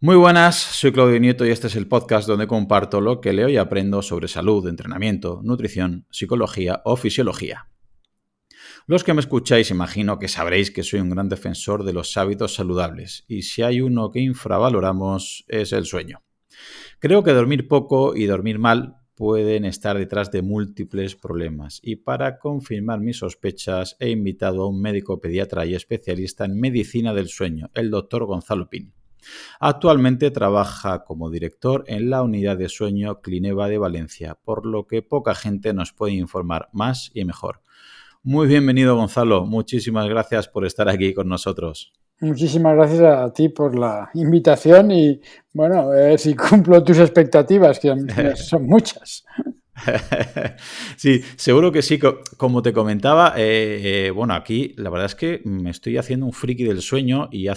Muy buenas, soy Claudio Nieto y este es el podcast donde comparto lo que leo y aprendo sobre salud, entrenamiento, nutrición, psicología o fisiología. Los que me escucháis imagino que sabréis que soy un gran defensor de los hábitos saludables y si hay uno que infravaloramos es el sueño. Creo que dormir poco y dormir mal pueden estar detrás de múltiples problemas y para confirmar mis sospechas he invitado a un médico pediatra y especialista en medicina del sueño, el doctor Gonzalo Pin. Actualmente trabaja como director en la unidad de sueño Clineva de Valencia, por lo que poca gente nos puede informar más y mejor. Muy bienvenido, Gonzalo. Muchísimas gracias por estar aquí con nosotros. Muchísimas gracias a ti por la invitación y, bueno, a ver si cumplo tus expectativas, que son muchas. Sí, seguro que sí. Como te comentaba, bueno, aquí la verdad es que me estoy haciendo un friki del sueño y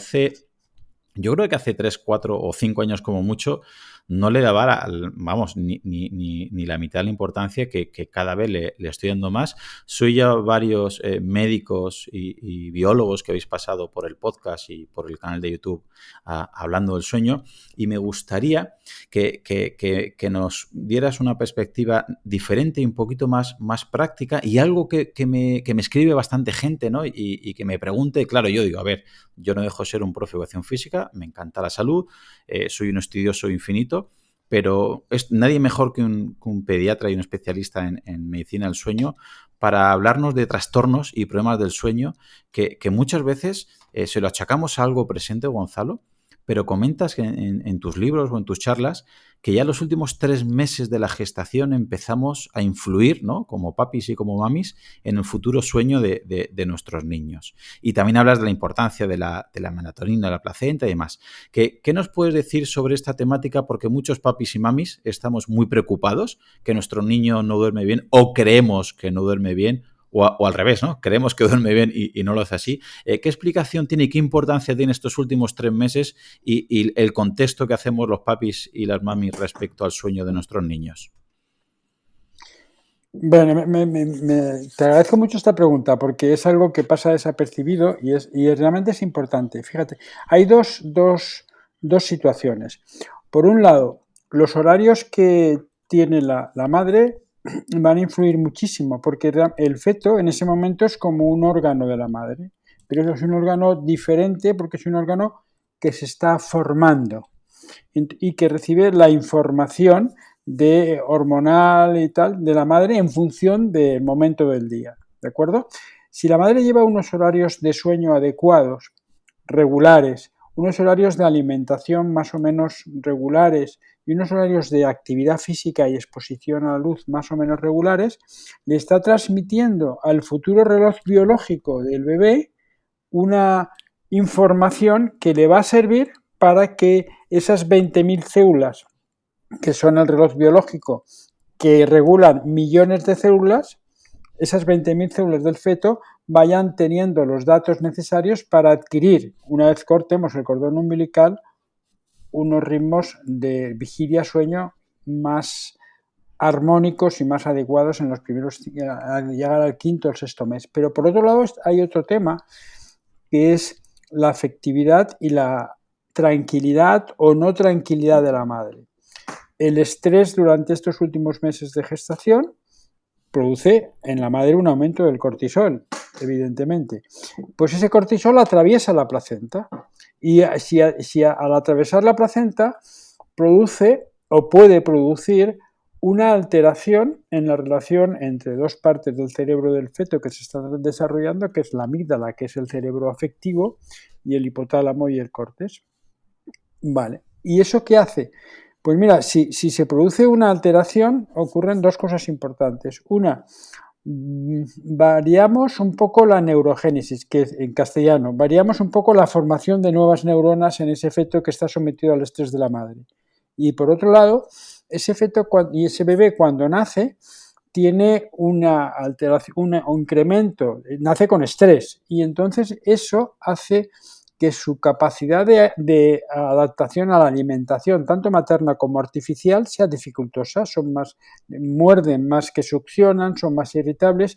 yo creo que hace 3, 4 o 5 años como mucho no le daba, ni la mitad de la importancia que cada vez le estoy dando más. Soy ya varios médicos y biólogos que habéis pasado por el podcast y por el canal de YouTube hablando del sueño y me gustaría que nos dieras una perspectiva diferente y un poquito más práctica y algo que me escribe bastante gente, ¿no? Y que me pregunte, claro, yo digo, a ver, yo no dejo de ser un profe de educación física, me encanta la salud, soy un estudioso infinito, pero nadie mejor que un pediatra y un especialista en medicina del sueño para hablarnos de trastornos y problemas del sueño que muchas veces se lo achacamos a algo presente, Gonzalo, pero comentas que en tus libros o en tus charlas que ya los últimos 3 meses de la gestación empezamos a influir, ¿no? Como papis y como mamis, en el futuro sueño de nuestros niños. Y también hablas de la importancia de la melatonina, de la placenta y demás. ¿Qué nos puedes decir sobre esta temática? Porque muchos papis y mamis estamos muy preocupados que nuestro niño no duerme bien o creemos que no duerme bien o al revés, ¿no? Creemos que duerme bien y no lo hace así. ¿Qué explicación tiene y qué importancia tiene estos últimos 3 meses y el contexto que hacemos los papis y las mamis respecto al sueño de nuestros niños? Bueno, te agradezco mucho esta pregunta porque es algo que pasa desapercibido y realmente es importante. Fíjate, hay dos situaciones. Por un lado, los horarios que tiene la madre van a influir muchísimo porque el feto en ese momento es como un órgano de la madre, pero es un órgano diferente porque es un órgano que se está formando y que recibe la información de hormonal y tal de la madre en función del momento del día, ¿de acuerdo? Si la madre lleva unos horarios de sueño adecuados, regulares, unos horarios de alimentación más o menos regulares y unos horarios de actividad física y exposición a la luz más o menos regulares, le está transmitiendo al futuro reloj biológico del bebé una información que le va a servir para que esas 20.000 células, que son el reloj biológico, que regulan millones de células, esas 20.000 células del feto vayan teniendo los datos necesarios para adquirir, una vez cortemos el cordón umbilical, unos ritmos de vigilia-sueño más armónicos y más adecuados en los primeros, al llegar al quinto o sexto mes. Pero por otro lado hay otro tema que es la afectividad y la tranquilidad o no tranquilidad de la madre. El estrés durante estos últimos meses de gestación produce en la madre un aumento del cortisol, evidentemente. Pues ese cortisol atraviesa la placenta y si al atravesar la placenta produce o puede producir una alteración en la relación entre dos partes del cerebro del feto que se están desarrollando, que es la amígdala, que es el cerebro afectivo, y el hipotálamo y el córtex. Vale. ¿Y eso qué hace? Pues mira, si se produce una alteración, ocurren dos cosas importantes. Una, variamos un poco la neurogénesis, que en castellano, variamos un poco la formación de nuevas neuronas en ese feto que está sometido al estrés de la madre. Y por otro lado, ese feto y ese bebé cuando nace tiene una alteración, un incremento, nace con estrés y entonces eso hace que su capacidad de adaptación a la alimentación, tanto materna como artificial, sea dificultosa, muerden más que succionan, son más irritables,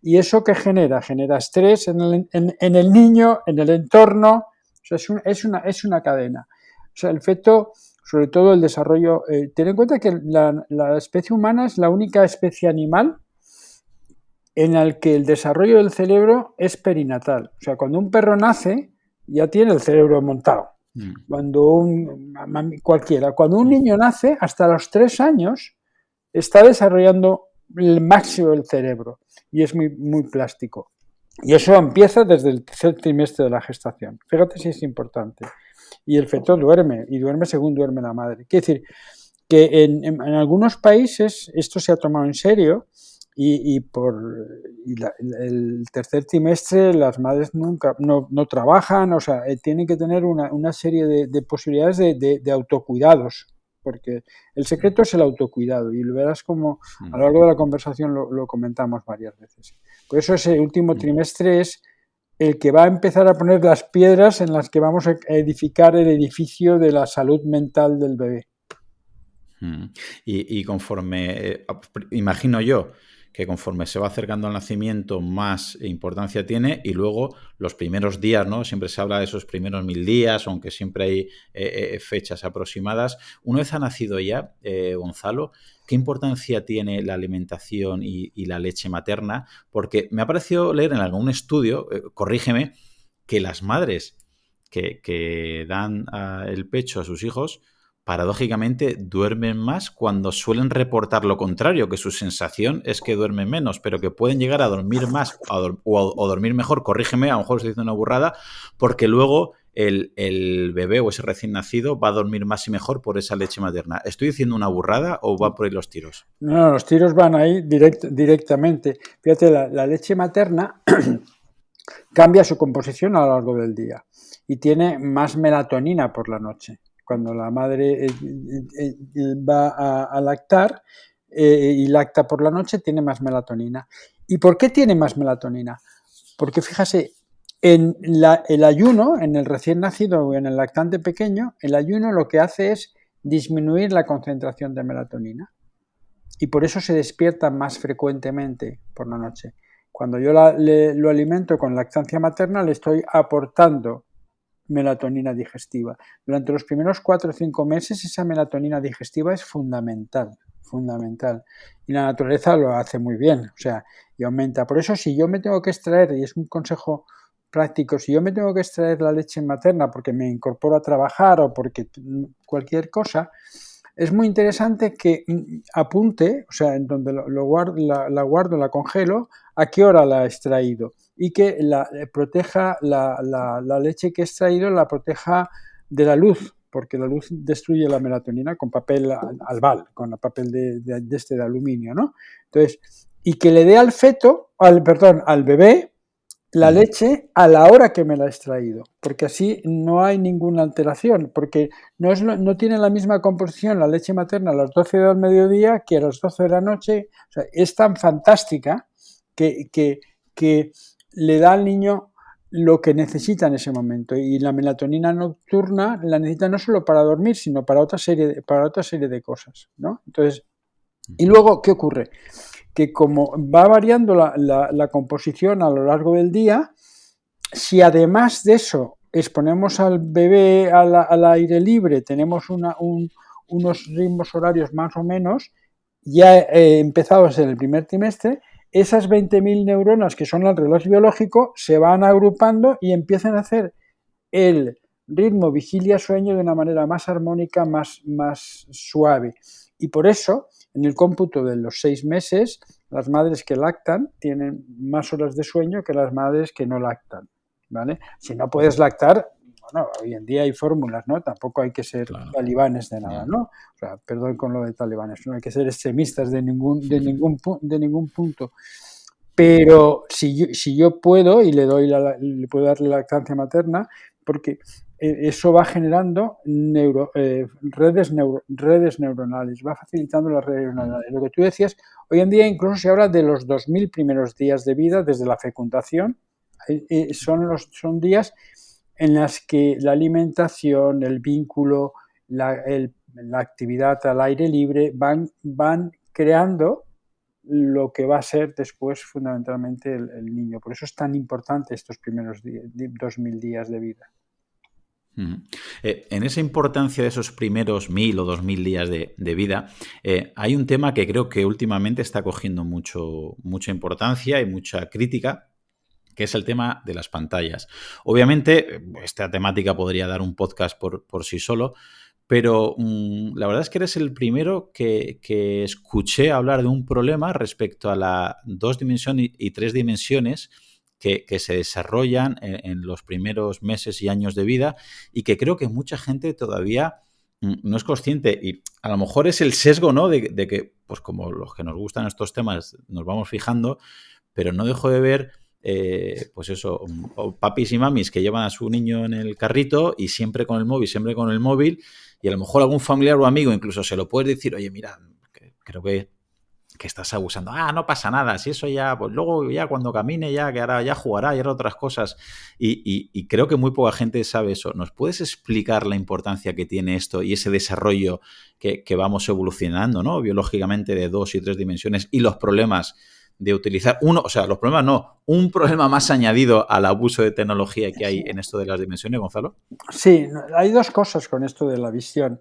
y eso que genera estrés en el niño, en el entorno, o sea, es una cadena. O sea, el feto, sobre todo el desarrollo, ten en cuenta que la especie humana es la única especie animal en la que el desarrollo del cerebro es perinatal. O sea, cuando un perro nace, ya tiene el cerebro montado. Cuando cuando un niño nace, hasta los 3 años, está desarrollando el máximo del cerebro y es muy, muy plástico. Y eso empieza desde el tercer trimestre de la gestación. Fíjate si es importante. Y el feto duerme, y duerme según duerme la madre. Quiere decir que en algunos países esto se ha tomado en serio el tercer trimestre las madres nunca no trabajan, o sea, tienen que tener una serie de posibilidades de autocuidados, porque el secreto es el autocuidado y lo verás como a lo largo de la conversación lo comentamos varias veces. Por eso ese último trimestre es el que va a empezar a poner las piedras en las que vamos a edificar el edificio de la salud mental del bebé. Y conforme, imagino yo, que conforme se va acercando al nacimiento más importancia tiene y luego los primeros días, ¿no? Siempre se habla de esos primeros 1000 días, aunque siempre hay fechas aproximadas. Una vez ha nacido ya, Gonzalo, ¿qué importancia tiene la alimentación y la leche materna? Porque me ha parecido leer en algún estudio, corrígeme, que las madres que dan el pecho a sus hijos paradójicamente duermen más cuando suelen reportar lo contrario, que su sensación es que duermen menos, pero que pueden llegar a dormir más o dormir mejor, corrígeme, a lo mejor estoy diciendo una burrada, porque luego el bebé o ese recién nacido va a dormir más y mejor por esa leche materna. ¿Estoy diciendo una burrada o van por ahí los tiros? No, los tiros van ahí directamente. Fíjate, la leche materna cambia su composición a lo largo del día y tiene más melatonina por la noche. Cuando la madre va a lactar y lacta por la noche, tiene más melatonina. ¿Y por qué tiene más melatonina? Porque fíjate, en el ayuno, en el recién nacido o en el lactante pequeño, el ayuno lo que hace es disminuir la concentración de melatonina y por eso se despierta más frecuentemente por la noche. Cuando yo lo alimento con lactancia materna, le estoy aportando melatonina digestiva. Durante los primeros 4 o 5 meses esa melatonina digestiva es fundamental, fundamental. Y la naturaleza lo hace muy bien, o sea, y aumenta. Por eso si yo me tengo que extraer, y es un consejo práctico, si yo me tengo que extraer la leche materna porque me incorporo a trabajar o porque cualquier cosa, es muy interesante que apunte, o sea, en donde la guardo, la congelo, a qué hora la he extraído y que proteja la leche que he extraído, la proteja de la luz, porque la luz destruye la melatonina con papel albal, con el papel de aluminio, ¿no? Entonces, y que le dé al feto, al bebé, la leche a la hora que me la he extraído, porque así no hay ninguna alteración, porque no tiene la misma composición la leche materna a las 12 del mediodía que a las 12 de la noche. O sea, es tan fantástica que le da al niño lo que necesita en ese momento, y la melatonina nocturna la necesita no solo para dormir, sino para otra serie de cosas, ¿no? Entonces, y luego, ¿qué ocurre? Que como va variando la composición a lo largo del día, si además de eso exponemos al bebé al aire libre, tenemos unos ritmos horarios más o menos ya empezados en el primer trimestre, esas 20.000 neuronas que son el reloj biológico se van agrupando y empiezan a hacer el ritmo vigilia-sueño de una manera más armónica, más suave. Y por eso, en el cómputo de los 6 meses, las madres que lactan tienen más horas de sueño que las madres que no lactan, ¿vale? Si no puedes lactar, bueno, hoy en día hay fórmulas, ¿no? Tampoco hay que ser talibanes de nada, ¿no? O sea, perdón con lo de talibanes, no hay que ser extremistas de ningún punto. Pero si yo puedo y le puedo dar lactancia materna, porque eso va generando redes neuronales, va facilitando las redes neuronales. Lo que tú decías, hoy en día incluso se habla de los 2000 primeros días de vida desde la fecundación. Son días en los que la alimentación, el vínculo, la actividad al aire libre van creando lo que va a ser después fundamentalmente el niño. Por eso es tan importante estos primeros 2000 días de vida. Ujú. En esa importancia de esos primeros 1000 o 2000 días de vida, hay un tema que creo que últimamente está cogiendo mucha importancia y mucha crítica, que es el tema de las pantallas. Obviamente, esta temática podría dar un podcast por sí solo, pero la verdad es que eres el primero que escuché hablar de un problema respecto a la 2 dimensiones y 3 dimensiones que se desarrollan en los primeros meses y años de vida y que creo que mucha gente todavía no es consciente. Y a lo mejor es el sesgo, ¿no? De que, pues como los que nos gustan estos temas, nos vamos fijando, pero no dejo de ver, pues eso, papis y mamis que llevan a su niño en el carrito y siempre con el móvil, y a lo mejor algún familiar o amigo incluso se lo puedes decir, oye, mira, creo que estás abusando. Ah, no pasa nada, si eso ya, pues luego ya cuando camine ya, que ahora ya jugará y hará otras cosas. Y creo que muy poca gente sabe eso. ¿Nos puedes explicar la importancia que tiene esto y ese desarrollo que vamos evolucionando, ¿no? Biológicamente de 2 y 3 dimensiones y los problemas de utilizar los problemas no, un problema más añadido al abuso de tecnología que hay en esto de las dimensiones, Gonzalo? Sí, hay dos cosas con esto de la visión.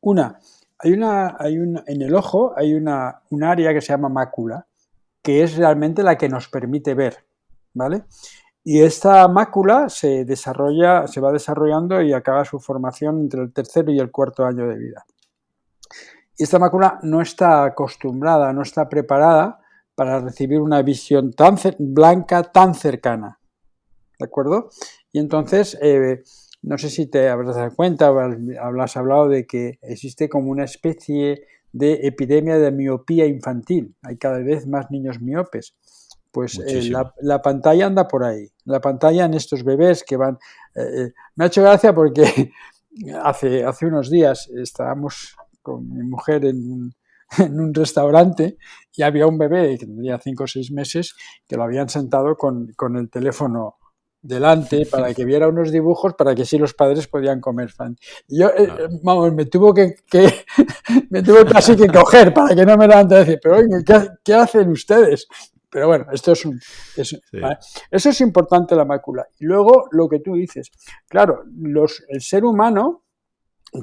Una, en el ojo hay un área que se llama mácula, que es realmente la que nos permite ver, ¿vale? Y esta mácula se va desarrollando y acaba su formación entre el tercero y el cuarto año de vida. Y esta mácula no está acostumbrada, no está preparada para recibir una visión tan blanca, tan cercana, ¿de acuerdo? Y entonces, no sé si te habrás dado cuenta, habrás hablado de que existe como una especie de epidemia de miopía infantil. Hay cada vez más niños miopes. Pues la pantalla anda por ahí. La pantalla en estos bebés que van... me ha hecho gracia porque hace unos días estábamos con mi mujer en un restaurante y había un bebé que tendría 5 o 6 meses que lo habían sentado con el teléfono delante para que viera unos dibujos para que sí los padres podían comer. Y yo, vamos, me tuvo casi que coger para que no me levante y decir, pero oye, ¿qué hacen ustedes? Pero bueno, esto es sí. ¿Vale? Eso es importante, la mácula. Y luego lo que tú dices, claro, el ser humano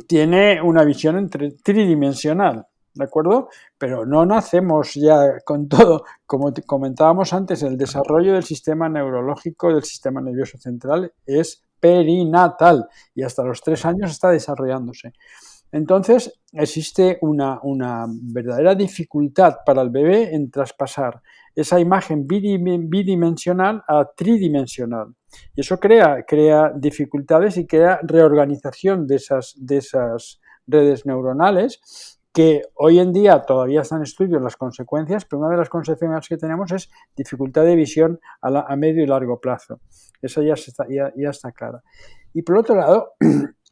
tiene una visión tridimensional, ¿de acuerdo? Pero no nacemos ya con todo. Como comentábamos antes, el desarrollo del sistema neurológico, del sistema nervioso central, es perinatal y hasta los 3 años está desarrollándose. Entonces, existe una verdadera dificultad para el bebé en traspasar esa imagen bidimensional a tridimensional. Y eso crea dificultades y crea reorganización de esas redes neuronales que hoy en día todavía están en estudio las consecuencias, pero una de las consecuencias que tenemos es dificultad de visión a medio y largo plazo. Eso ya está clara. Y por otro lado,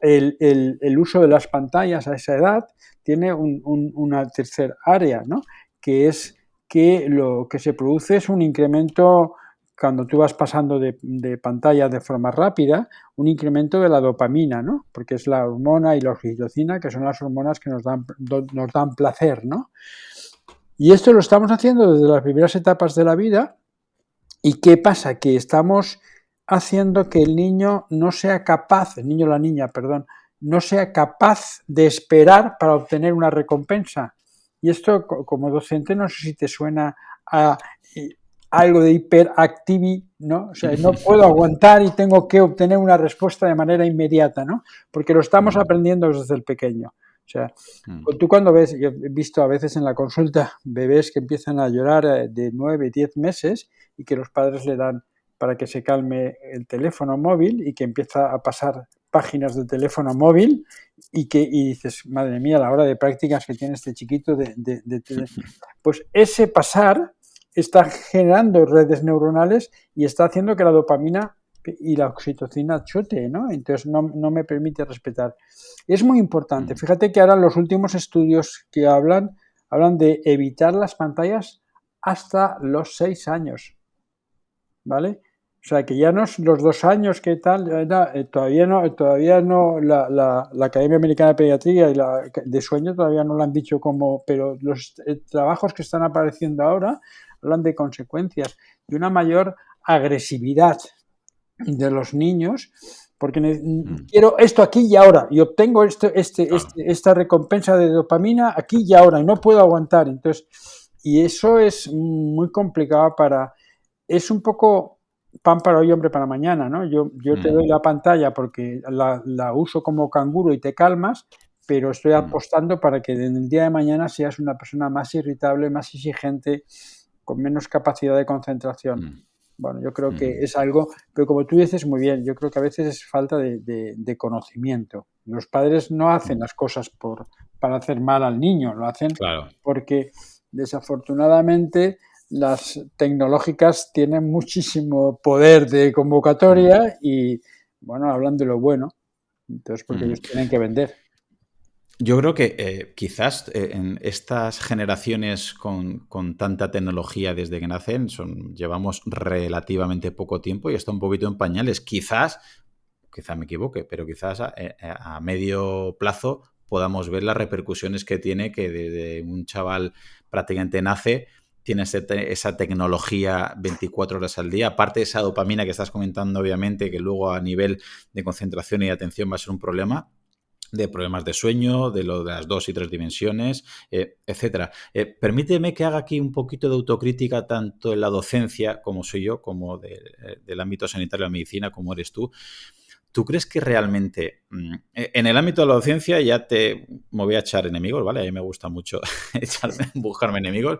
el uso de las pantallas a esa edad tiene una tercer área, ¿no? Que es que lo que se produce es un incremento, cuando tú vas pasando de pantalla de forma rápida, un incremento de la dopamina, ¿no? Porque es la hormona y la oxitocina, que son las hormonas que nos dan placer, ¿no? Y esto lo estamos haciendo desde las primeras etapas de la vida. ¿Y qué pasa? Que estamos haciendo que el niño no sea capaz, el niño o la niña, perdón, no sea capaz de esperar para obtener una recompensa. Y esto, como docente, no sé si te suena a algo de hiperactividad, ¿no? O sea, no puedo aguantar y tengo que obtener una respuesta de manera inmediata, ¿no? Porque lo estamos aprendiendo desde el pequeño. O sea, tú cuando ves, yo he visto a veces en la consulta bebés que empiezan a llorar de 9, 10 meses y que los padres le dan para que se calme el teléfono móvil y que empieza a pasar páginas del teléfono móvil y dices, madre mía, la hora de prácticas que tiene este chiquito pues ese pasar está generando redes neuronales y está haciendo que la dopamina y la oxitocina chute, ¿no? Entonces no me permite respetar. Es muy importante. Fíjate que ahora los últimos estudios que hablan de evitar las pantallas hasta los 6 años, ¿vale? O sea, que ya no es los 2 años que tal, todavía no la Academia Americana de Pediatría y de Sueño todavía no lo han dicho como, pero los trabajos que están apareciendo ahora hablan de consecuencias, de una mayor agresividad de los niños porque quiero esto aquí y ahora, y obtengo esta recompensa de dopamina aquí y ahora, y no puedo aguantar. Entonces, y eso es muy complicado es un poco pan para hoy, hombre para mañana, ¿no? Yo te doy la pantalla porque la uso como canguro y te calmas, pero estoy apostando para que en el día de mañana seas una persona más irritable, más exigente, con menos capacidad de concentración. Bueno, yo creo que es algo, pero como tú dices muy bien, yo creo que a veces es falta de conocimiento. Los padres no hacen las cosas para hacer mal al niño, lo hacen porque desafortunadamente las tecnológicas tienen muchísimo poder de convocatoria y, bueno, hablan de lo bueno, entonces porque ellos tienen que vender. Yo creo que quizás en estas generaciones con tanta tecnología desde que nacen, llevamos relativamente poco tiempo y está un poquito en pañales. Quizás me equivoque, pero quizás a medio plazo podamos ver las repercusiones que tiene que desde un chaval prácticamente nace, tiene esa tecnología 24 horas al día, aparte de esa dopamina que estás comentando, obviamente, que luego a nivel de concentración y de atención va a ser un problema, de problemas de sueño, de lo de las 2 y 3 dimensiones, etcétera. Permíteme que haga aquí un poquito de autocrítica tanto en la docencia, como soy yo, como del ámbito sanitario de la medicina, como eres tú. ¿Tú crees que realmente en el ámbito de la docencia ya me voy a echar enemigos, ¿vale? A mí me gusta mucho buscarme enemigos.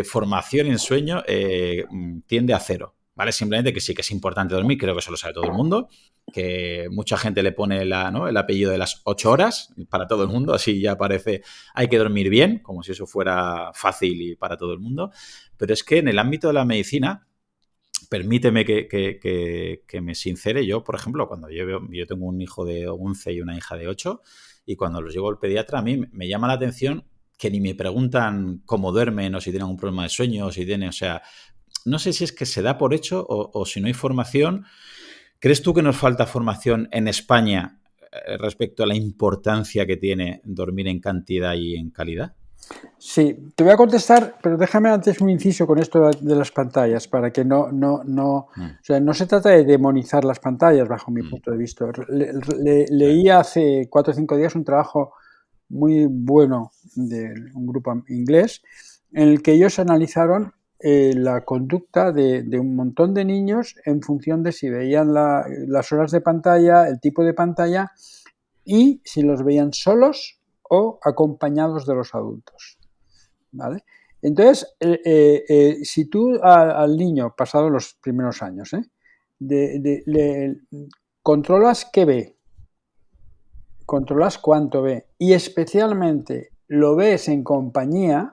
Formación en sueño tiende a cero, ¿vale? Simplemente que sí que es importante dormir, creo que eso lo sabe todo el mundo, que mucha gente le pone el apellido de las 8 horas para todo el mundo, así ya parece hay que dormir bien, como si eso fuera fácil y para todo el mundo. Pero es que en el ámbito de la medicina, permíteme que me sincere, yo, por ejemplo, cuando yo tengo un hijo de 11 y una hija de 8, y cuando los llevo al pediatra, a mí me llama la atención que ni me preguntan cómo duermen o si tienen un problema de sueño, o si tienen, o sea, no sé si es que se da por hecho o si no hay formación. ¿Crees tú que nos falta formación en España respecto a la importancia que tiene dormir en cantidad y en calidad? Sí, te voy a contestar, pero déjame antes un inciso con esto de las pantallas, para que o sea, no se trata de demonizar las pantallas bajo mi punto de vista. Leí hace 4 o 5 días un trabajo muy bueno de un grupo inglés en el que ellos analizaron la conducta de un montón de niños en función de si veían las horas de pantalla, el tipo de pantalla y si los veían solos o acompañados de los adultos. ¿Vale? Entonces, si tú al niño, pasado los primeros años, le controlas qué ve, controlas cuánto ve y especialmente lo ves en compañía,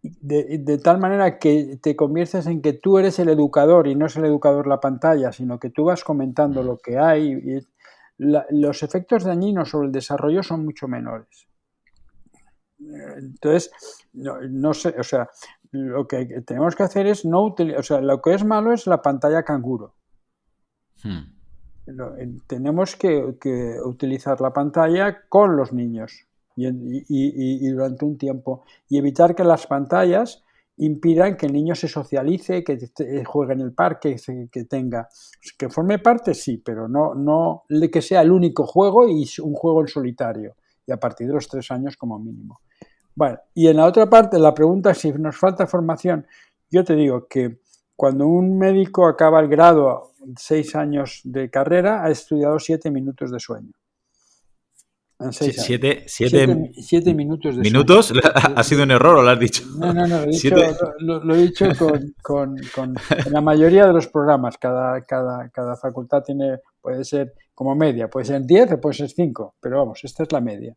de tal manera que te conviertes en que tú eres el educador y no es el educador la pantalla, sino que tú vas comentando lo que hay. Los efectos dañinos sobre el desarrollo son mucho menores. Entonces, no sé, o sea, lo que tenemos que hacer es no utilizar, o sea, lo que es malo es la pantalla canguro. Tenemos que utilizar la pantalla con los niños y durante un tiempo y evitar que las pantallas impidan que el niño se socialice, que juegue en el parque, que forme parte, sí, pero no que sea el único juego y un juego en solitario, y a partir de los 3 años como mínimo. Bueno, y en la otra parte, la pregunta es si nos falta formación. Yo te digo que cuando un médico acaba el grado, 6 años de carrera, ha estudiado 7 minutos de sueño. En 6 años. 7 minutos de ¿Minutos? sueño. ¿Ha sido un error o lo has dicho? No, lo he dicho con la mayoría de los programas. Cada facultad puede ser como media, puede ser 10 o puede ser 5, pero vamos, esta es la media.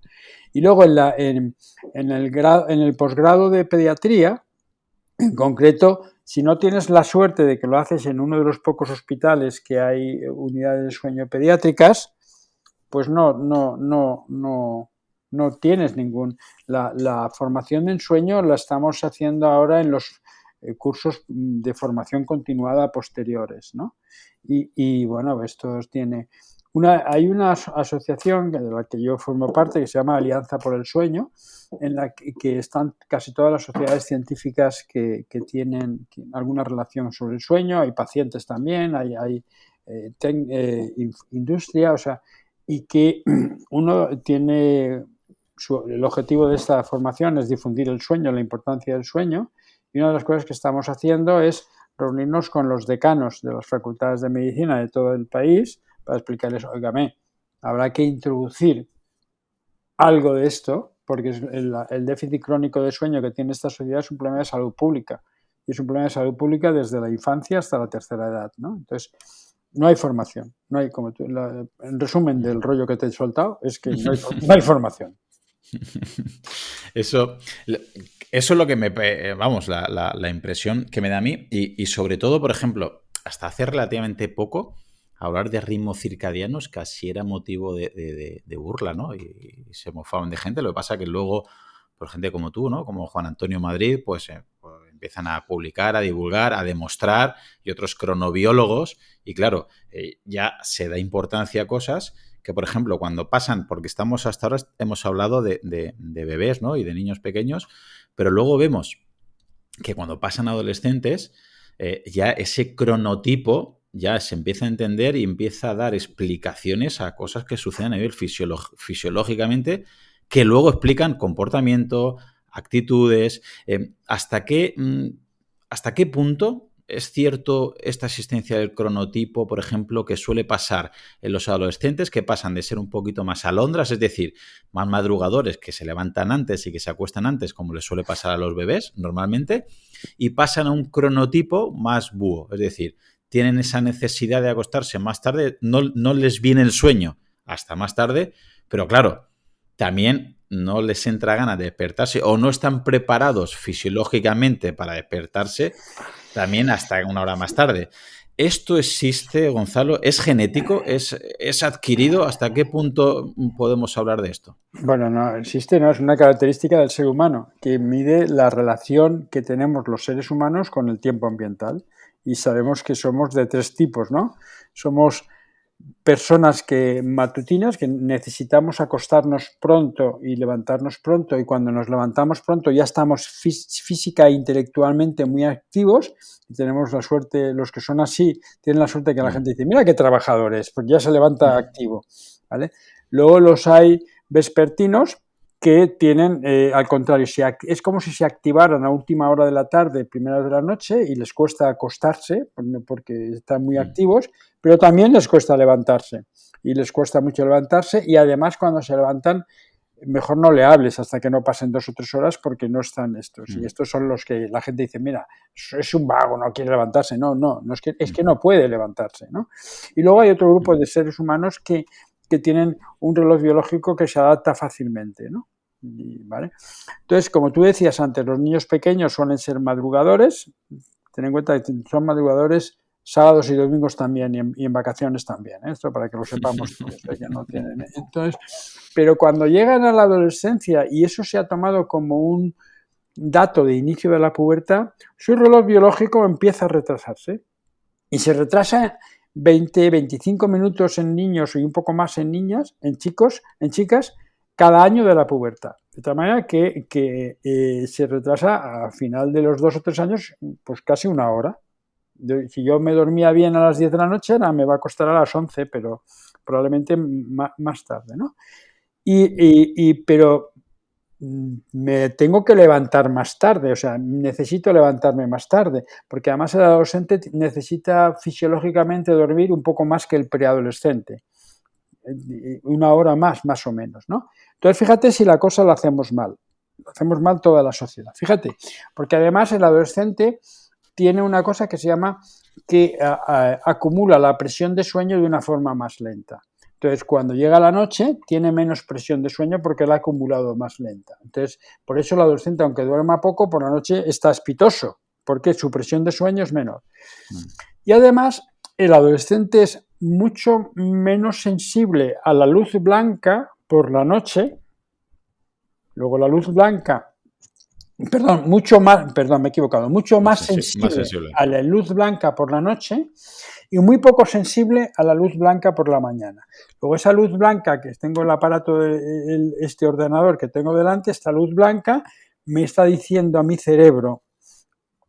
Y luego en el posgrado de pediatría, en concreto, si no tienes la suerte de que lo haces en uno de los pocos hospitales que hay unidades de sueño pediátricas, pues no tienes ningún. La formación en sueño la estamos haciendo ahora en los cursos de formación continuada posteriores, ¿no? Y bueno, esto tiene. Hay una asociación de la que yo formo parte que se llama Alianza por el Sueño, en la que están casi todas las sociedades científicas que tienen alguna relación sobre el sueño. Hay pacientes también, hay industria, o sea, y que uno tiene el objetivo de esta formación es difundir el sueño, la importancia del sueño, y una de las cosas que estamos haciendo es reunirnos con los decanos de las facultades de medicina de todo el país para explicarles, óigame, habrá que introducir algo de esto, porque el déficit crónico de sueño que tiene esta sociedad es un problema de salud pública, y es un problema de salud pública desde la infancia hasta la tercera edad, ¿no? Entonces, no hay formación, no hay, como en resumen del rollo que te he soltado, es que no hay formación. Eso es lo que vamos, la impresión que me da a mí y sobre todo, por ejemplo, hasta hace relativamente poco, hablar de ritmos circadianos casi era motivo de burla, ¿no? Y se mofaban de gente. Lo que pasa que luego, por gente como tú, ¿no? Como Juan Antonio Madrid, pues empiezan a publicar, a divulgar, a demostrar, y otros cronobiólogos, y claro, ya se da importancia a cosas que, por ejemplo, cuando pasan, porque hasta ahora hemos hablado de bebés, ¿no? Y de niños pequeños, pero luego vemos que cuando pasan a adolescentes, ya ese cronotipo ya se empieza a entender y empieza a dar explicaciones a cosas que suceden a nivel fisiológicamente, que luego explican comportamiento, actitudes, hasta qué punto es cierto esta existencia del cronotipo, por ejemplo, que suele pasar en los adolescentes, que pasan de ser un poquito más alondras, es decir, más madrugadores, que se levantan antes y que se acuestan antes, como les suele pasar a los bebés normalmente, y pasan a un cronotipo más búho, es decir, tienen esa necesidad de acostarse más tarde, no les viene el sueño hasta más tarde, pero claro, también no les entra ganas de despertarse o no están preparados fisiológicamente para despertarse también hasta una hora más tarde. ¿Esto existe, Gonzalo? ¿Es genético? ¿Es adquirido? ¿Hasta qué punto podemos hablar de esto? Bueno, no existe, no es una característica del ser humano que mide la relación que tenemos los seres humanos con el tiempo ambiental. Y sabemos que somos de tres tipos, ¿no? Somos personas matutinas que necesitamos acostarnos pronto y levantarnos pronto, y cuando nos levantamos pronto ya estamos física e intelectualmente muy activos, y tenemos la suerte, los que son así, tienen la suerte que la gente dice, mira qué trabajador es, pues ya se levanta activo, ¿vale? Luego los hay vespertinos que tienen, al contrario, es como si se activaran a última hora de la tarde, primera hora de la noche, y les cuesta acostarse porque están muy activos, pero también les cuesta levantarse, y les cuesta mucho levantarse, y además cuando se levantan, mejor no le hables hasta que no pasen 2 o 3 horas porque no están estos. Y estos son los que la gente dice, mira, es un vago, no quiere levantarse. No es que no puede levantarse, ¿no? Y luego hay otro grupo de seres humanos que tienen un reloj biológico que se adapta fácilmente, ¿no? ¿Vale? Entonces, como tú decías antes, los niños pequeños suelen ser madrugadores. Ten en cuenta que son madrugadores sábados y domingos también, y en vacaciones también, ¿eh? Esto para que lo sepamos todos, que no tienen. Entonces, pero cuando llegan a la adolescencia y eso se ha tomado como un dato de inicio de la pubertad, su reloj biológico empieza a retrasarse, y se retrasa 20, 25 minutos en niños y un poco más en niñas, en chicos, en chicas, cada año de la pubertad. De tal manera que se retrasa a final de los 2 o 3 años, pues casi una hora. Si yo me dormía bien a las 10 de la noche, ahora me va a costar a las 11, pero probablemente más tarde, ¿no? Pero me tengo que levantar más tarde, o sea, necesito levantarme más tarde, porque además el adolescente necesita fisiológicamente dormir un poco más que el preadolescente, una hora más o menos, ¿no? Entonces, fíjate si la cosa la hacemos mal toda la sociedad, fíjate, porque además el adolescente tiene una cosa que se llama que acumula la presión de sueño de una forma más lenta. Entonces, cuando llega la noche, tiene menos presión de sueño porque la ha acumulado más lenta. Entonces, por eso el adolescente, aunque duerma poco, por la noche está espitoso, porque su presión de sueño es menor. Y además, el adolescente es mucho menos sensible a la luz blanca por la noche. Luego la luz blanca, me he equivocado, mucho más sensible a la luz blanca por la noche, y muy poco sensible a la luz blanca por la mañana. Luego esa luz blanca que tengo el aparato de este ordenador que tengo delante, esta luz blanca me está diciendo a mi cerebro,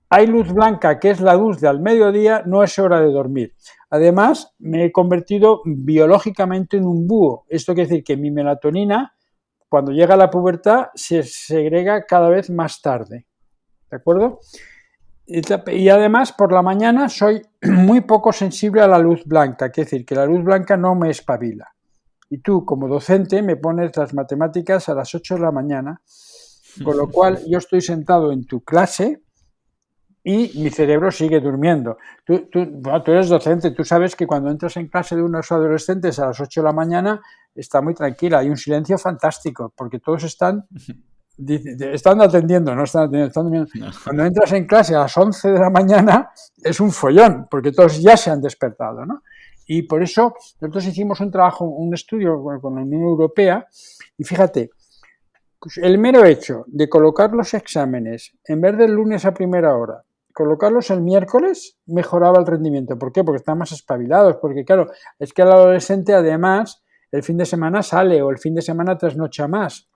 hay luz blanca que es la luz de al mediodía, no es hora de dormir. Además, me he convertido biológicamente en un búho. Esto quiere decir que mi melatonina, cuando llega a la pubertad, se segrega cada vez más tarde. ¿De acuerdo? Y además, por la mañana soy muy poco sensible a la luz blanca, quiere decir que la luz blanca no me espabila. Y tú, como docente, me pones las matemáticas a las 8 de la mañana, con lo cual yo estoy sentado en tu clase y mi cerebro sigue durmiendo. Tú eres docente, tú sabes que cuando entras en clase de unos adolescentes a las 8 de la mañana está muy tranquila, hay un silencio fantástico, porque todos están atendiendo, no están atendiendo, están durmiendo. No. Cuando entras en clase a las 11 de la mañana es un follón, porque todos ya se han despertado, ¿no? Y por eso nosotros hicimos un trabajo, un estudio con la Unión Europea, y fíjate, el mero hecho de colocar los exámenes en vez del lunes a primera hora, colocarlos el miércoles, mejoraba el rendimiento. ¿Por qué? Porque están más espabilados, porque claro, es que el adolescente además el fin de semana sale o el fin de semana trasnocha más.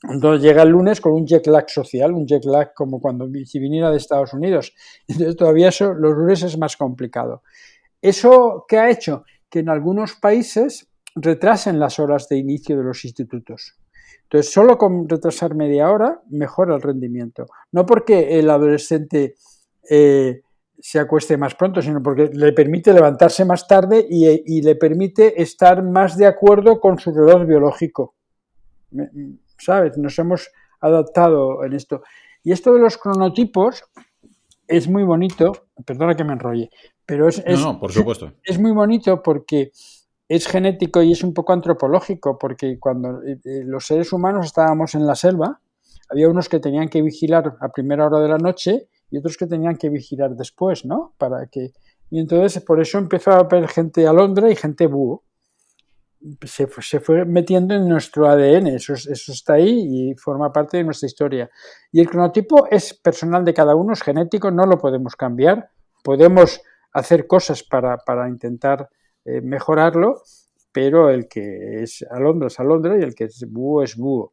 Entonces llega el lunes con un jet lag social, un jet lag como cuando si viniera de Estados Unidos. Entonces todavía eso, los lunes es más complicado. ¿Eso qué ha hecho? Que en algunos países retrasen las horas de inicio de los institutos. Entonces, solo con retrasar media hora mejora el rendimiento. No porque el adolescente se acueste más pronto, sino porque le permite levantarse más tarde y le permite estar más de acuerdo con su reloj biológico. ¿Sabes? Nos hemos adaptado en esto. Y esto de los cronotipos es muy bonito, perdona que me enrolle, pero No, por supuesto. es muy bonito porque es genético y es un poco antropológico, porque cuando los seres humanos estábamos en la selva, había unos que tenían que vigilar a primera hora de la noche y otros que tenían que vigilar después, ¿no? Y entonces por eso empezó a haber gente alondra y gente búho. Se fue metiendo en nuestro ADN, eso está ahí y forma parte de nuestra historia. Y el cronotipo es personal de cada uno, es genético, no lo podemos cambiar, podemos hacer cosas para intentar mejorarlo, pero el que es alondra y el que es búho es búho.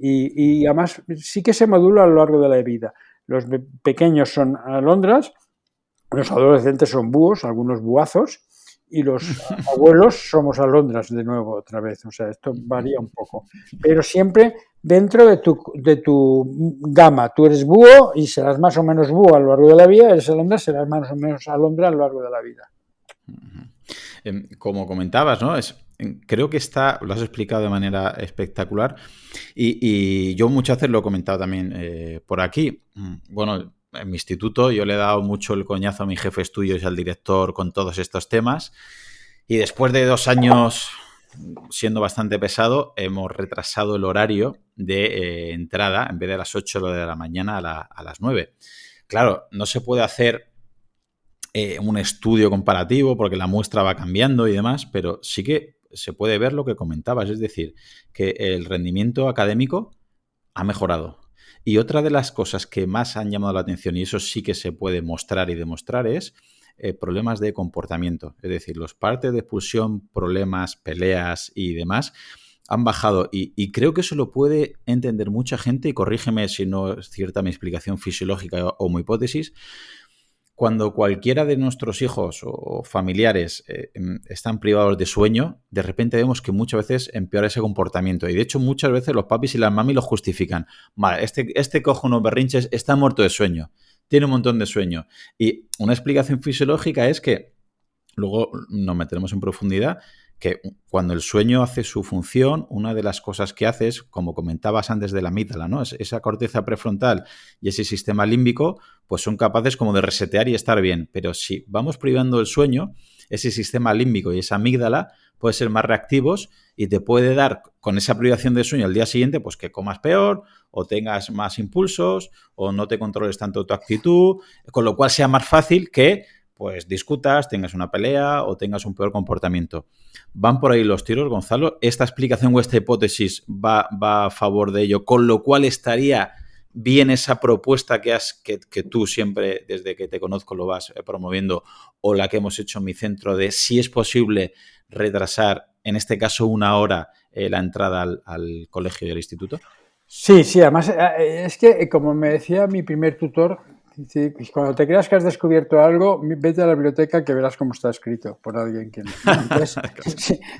Y además sí que se modula a lo largo de la vida. Los pequeños son alondras, los adolescentes son búhos, algunos buazos, y los abuelos somos alondras de nuevo otra vez. O sea, esto varía un poco. Pero siempre dentro de tu gama. Tú eres búho y serás más o menos búho a lo largo de la vida, eres alondra, serás más o menos alondra a lo largo de la vida. Como comentabas, ¿no? Creo que lo has explicado de manera espectacular y yo muchas veces lo he comentado también por aquí. Bueno, en mi instituto yo le he dado mucho el coñazo a mi jefe de estudios y al director con todos estos temas y después de 2 años siendo bastante pesado, hemos retrasado el horario de entrada en vez de a las 8 de la mañana a las 9. Claro, no se puede hacer un estudio comparativo porque la muestra va cambiando y demás, pero sí que se puede ver lo que comentabas, es decir, que el rendimiento académico ha mejorado. Y otra de las cosas que más han llamado la atención, y eso sí que se puede mostrar y demostrar, es problemas de comportamiento. Es decir, los partes de expulsión, problemas, peleas y demás han bajado. Y creo que eso lo puede entender mucha gente, y corrígeme si no es cierta mi explicación fisiológica o mi hipótesis. Cuando cualquiera de nuestros hijos o familiares están privados de sueño, de repente vemos que muchas veces empeora ese comportamiento. Y de hecho, muchas veces los papis y las mamis lo justifican. Vale, este cojo unos berrinches, está muerto de sueño, tiene un montón de sueño. Y una explicación fisiológica es que, luego nos meteremos en profundidad, que cuando el sueño hace su función, una de las cosas que hace es, como comentabas antes de la amígdala, ¿no? Esa corteza prefrontal y ese sistema límbico, pues son capaces como de resetear y estar bien. Pero si vamos privando el sueño, ese sistema límbico y esa amígdala pueden ser más reactivos y te puede dar, con esa privación de sueño al día siguiente, pues que comas peor o tengas más impulsos o no te controles tanto tu actitud, con lo cual sea más fácil que pues discutas, tengas una pelea o tengas un peor comportamiento. Van por ahí los tiros, Gonzalo. Esta explicación o esta hipótesis va a favor de ello, con lo cual estaría bien esa propuesta que tú siempre, desde que te conozco, lo vas promoviendo, o la que hemos hecho en mi centro de, si es posible, retrasar, en este caso 1 hora, la entrada al colegio y al instituto. Sí, además es que, como me decía mi primer tutor, Sí, pues cuando te creas que has descubierto algo, vete a la biblioteca que verás cómo está escrito por alguien que no. Entonces,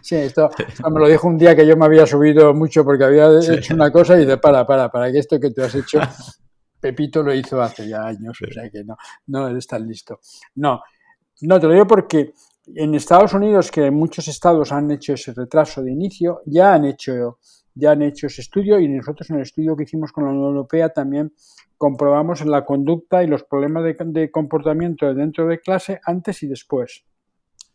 sí, esto me lo dijo un día que yo me había subido mucho porque había Sí, hecho una cosa y de para que esto que tú has hecho, Pepito lo hizo hace ya años, sí. o sea que no eres tan listo. No, no, te lo digo porque en Estados Unidos, que muchos estados han hecho ese retraso de inicio, ya han hecho ese estudio y nosotros en el estudio que hicimos con la Unión Europea también comprobamos la conducta y los problemas de comportamiento dentro de clase antes y después.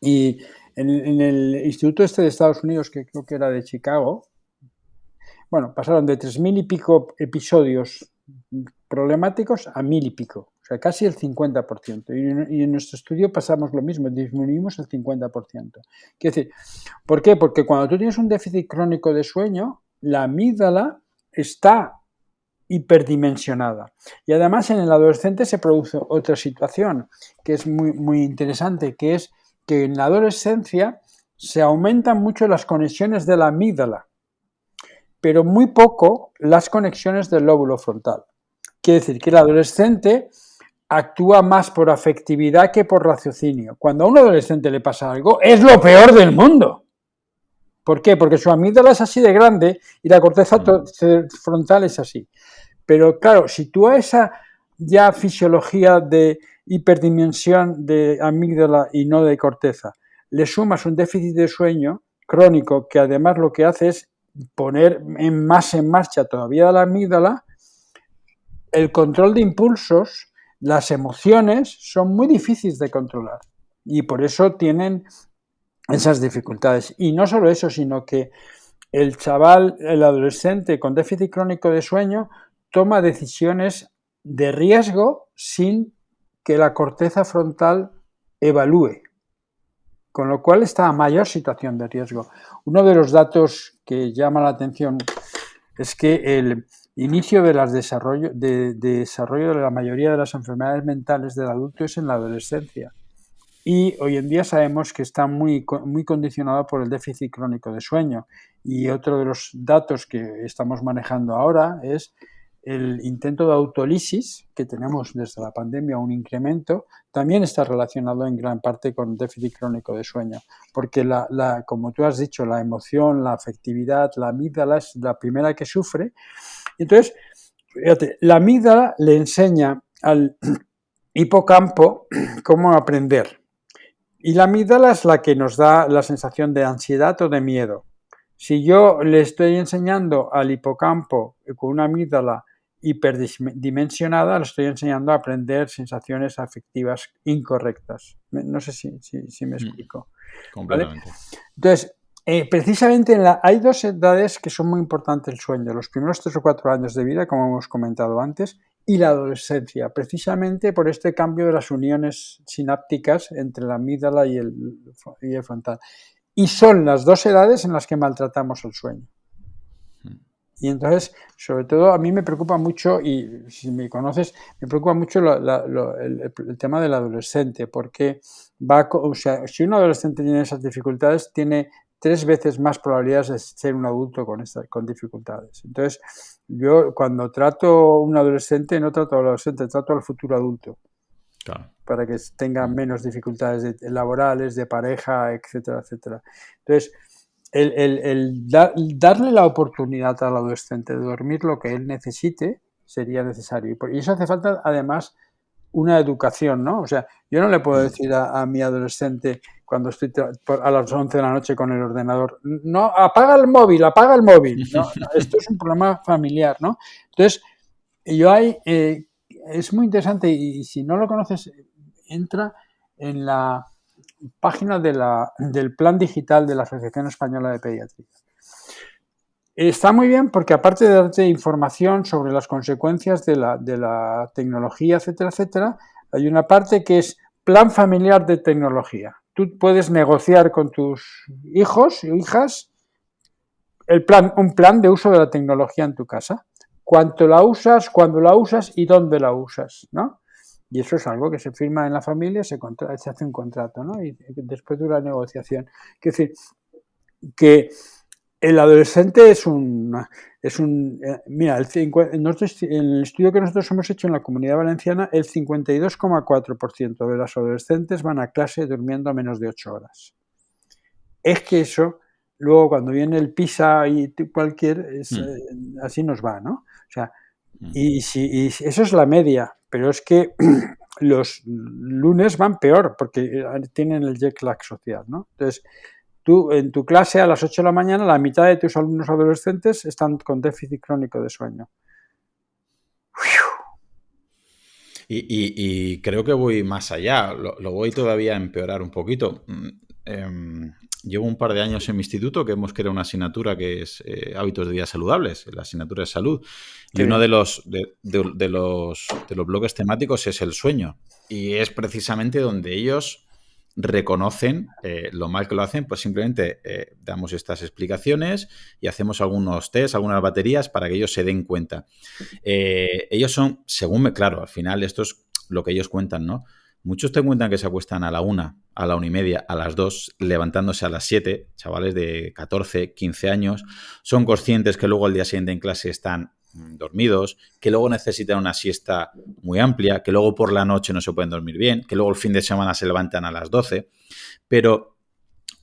Y en el Instituto este de Estados Unidos, que creo que era de Chicago, bueno, pasaron de 3.000 y pico episodios problemáticos a 1.000 y pico, o sea, casi el 50%. Y en nuestro estudio pasamos lo mismo, disminuimos el 50%. Quiero decir, ¿por qué? Porque cuando tú tienes un déficit crónico de sueño, la amígdala está hiperdimensionada. Y además en el adolescente se produce otra situación que es muy, muy interesante, que es que en la adolescencia se aumentan mucho las conexiones de la amígdala, pero muy poco las conexiones del lóbulo frontal. Quiere decir que el adolescente actúa más por afectividad que por raciocinio. Cuando a un adolescente le pasa algo, es lo peor del mundo. ¿Por qué? Porque su amígdala es así de grande y la corteza frontal es así. Pero claro, si tú a esa ya fisiología de hiperdimensión de amígdala y no de corteza le sumas un déficit de sueño crónico que además lo que hace es poner más en marcha todavía la amígdala, el control de impulsos, las emociones son muy difíciles de controlar y por eso tienen esas dificultades. Y no solo eso, sino que el chaval, el adolescente con déficit crónico de sueño toma decisiones de riesgo sin que la corteza frontal evalúe, con lo cual está a mayor situación de riesgo. Uno de los datos que llama la atención es que el inicio de desarrollo de la mayoría de las enfermedades mentales del adulto es en la adolescencia. Y hoy en día sabemos que está muy, muy condicionado por el déficit crónico de sueño. Y otro de los datos que estamos manejando ahora es el intento de autolisis, que tenemos desde la pandemia un incremento, también está relacionado en gran parte con déficit crónico de sueño. Porque, como tú has dicho, la emoción, la afectividad, la amígdala es la primera que sufre. Entonces, fíjate, la amígdala le enseña al hipocampo cómo aprender. Y la amígdala es la que nos da la sensación de ansiedad o de miedo. Si yo le estoy enseñando al hipocampo con una amígdala hiperdimensionada, le estoy enseñando a aprender sensaciones afectivas incorrectas. No sé si me explico. Completamente. ¿Vale? Entonces, precisamente hay dos edades que son muy importantes el sueño, los primeros 3 o 4 años de vida, como hemos comentado antes, y la adolescencia, precisamente por este cambio de las uniones sinápticas entre la amígdala y el frontal. Y son las dos edades en las que maltratamos el sueño. Y entonces, sobre todo, a mí me preocupa mucho, y si me conoces, me preocupa mucho el tema del adolescente, porque o sea, si un adolescente tiene esas dificultades, tiene 3 veces más probabilidades de ser un adulto con dificultades. Entonces, yo cuando trato a un adolescente, no trato al adolescente, trato al futuro adulto. Claro. Para que tenga menos dificultades laborales, de pareja, etcétera, etcétera. Entonces, darle la oportunidad al adolescente de dormir lo que él necesite sería necesario. Y eso hace falta, además, una educación, ¿no? O sea, yo no le puedo decir a mi adolescente cuando estoy a las 11 de la noche con el ordenador, no, apaga el móvil. No, esto es un problema familiar, ¿no? Entonces, es muy interesante y si no lo conoces, entra en la página del Plan Digital de la Asociación Española de Pediatría. Está muy bien porque aparte de darte información sobre las consecuencias de la tecnología, etcétera, etcétera, hay una parte que es plan familiar de tecnología. Tú puedes negociar con tus hijos o hijas un plan de uso de la tecnología en tu casa. Cuánto la usas, cuándo la usas y dónde la usas, ¿no? Y eso es algo que se firma en la familia, se hace un contrato, ¿no? Y después de una negociación. Quiero decir, que El adolescente mira, nosotros, en el estudio que nosotros hemos hecho en la Comunidad Valenciana, el 52,4% de los adolescentes van a clase durmiendo menos de 8 horas. Es que eso, luego cuando viene el PISA y así nos va, ¿no? O sea, y eso es la media, pero es que los lunes van peor porque tienen el jet lag social, ¿no? Entonces, tú en tu clase a las 8 de la mañana, la mitad de tus alumnos adolescentes están con déficit crónico de sueño. Y creo que voy más allá, lo voy todavía a empeorar un poquito. Llevo un par de años en mi instituto que hemos creado una asignatura que es hábitos de vida saludables, la asignatura de salud. Y Qué uno bien. de los bloques temáticos es el sueño. Y es precisamente donde ellos reconocen lo mal que lo hacen, pues simplemente damos estas explicaciones y hacemos algunos test, algunas baterías para que ellos se den cuenta. Ellos son, claro, al final esto es lo que ellos cuentan, ¿no? Muchos te cuentan que se acuestan a la 1, a la 1:30, a las 2, levantándose a las 7, chavales de 14, 15 años, son conscientes que luego al día siguiente en clase están dormidos, que luego necesitan una siesta muy amplia, que luego por la noche no se pueden dormir bien, que luego el fin de semana se levantan a las 12, pero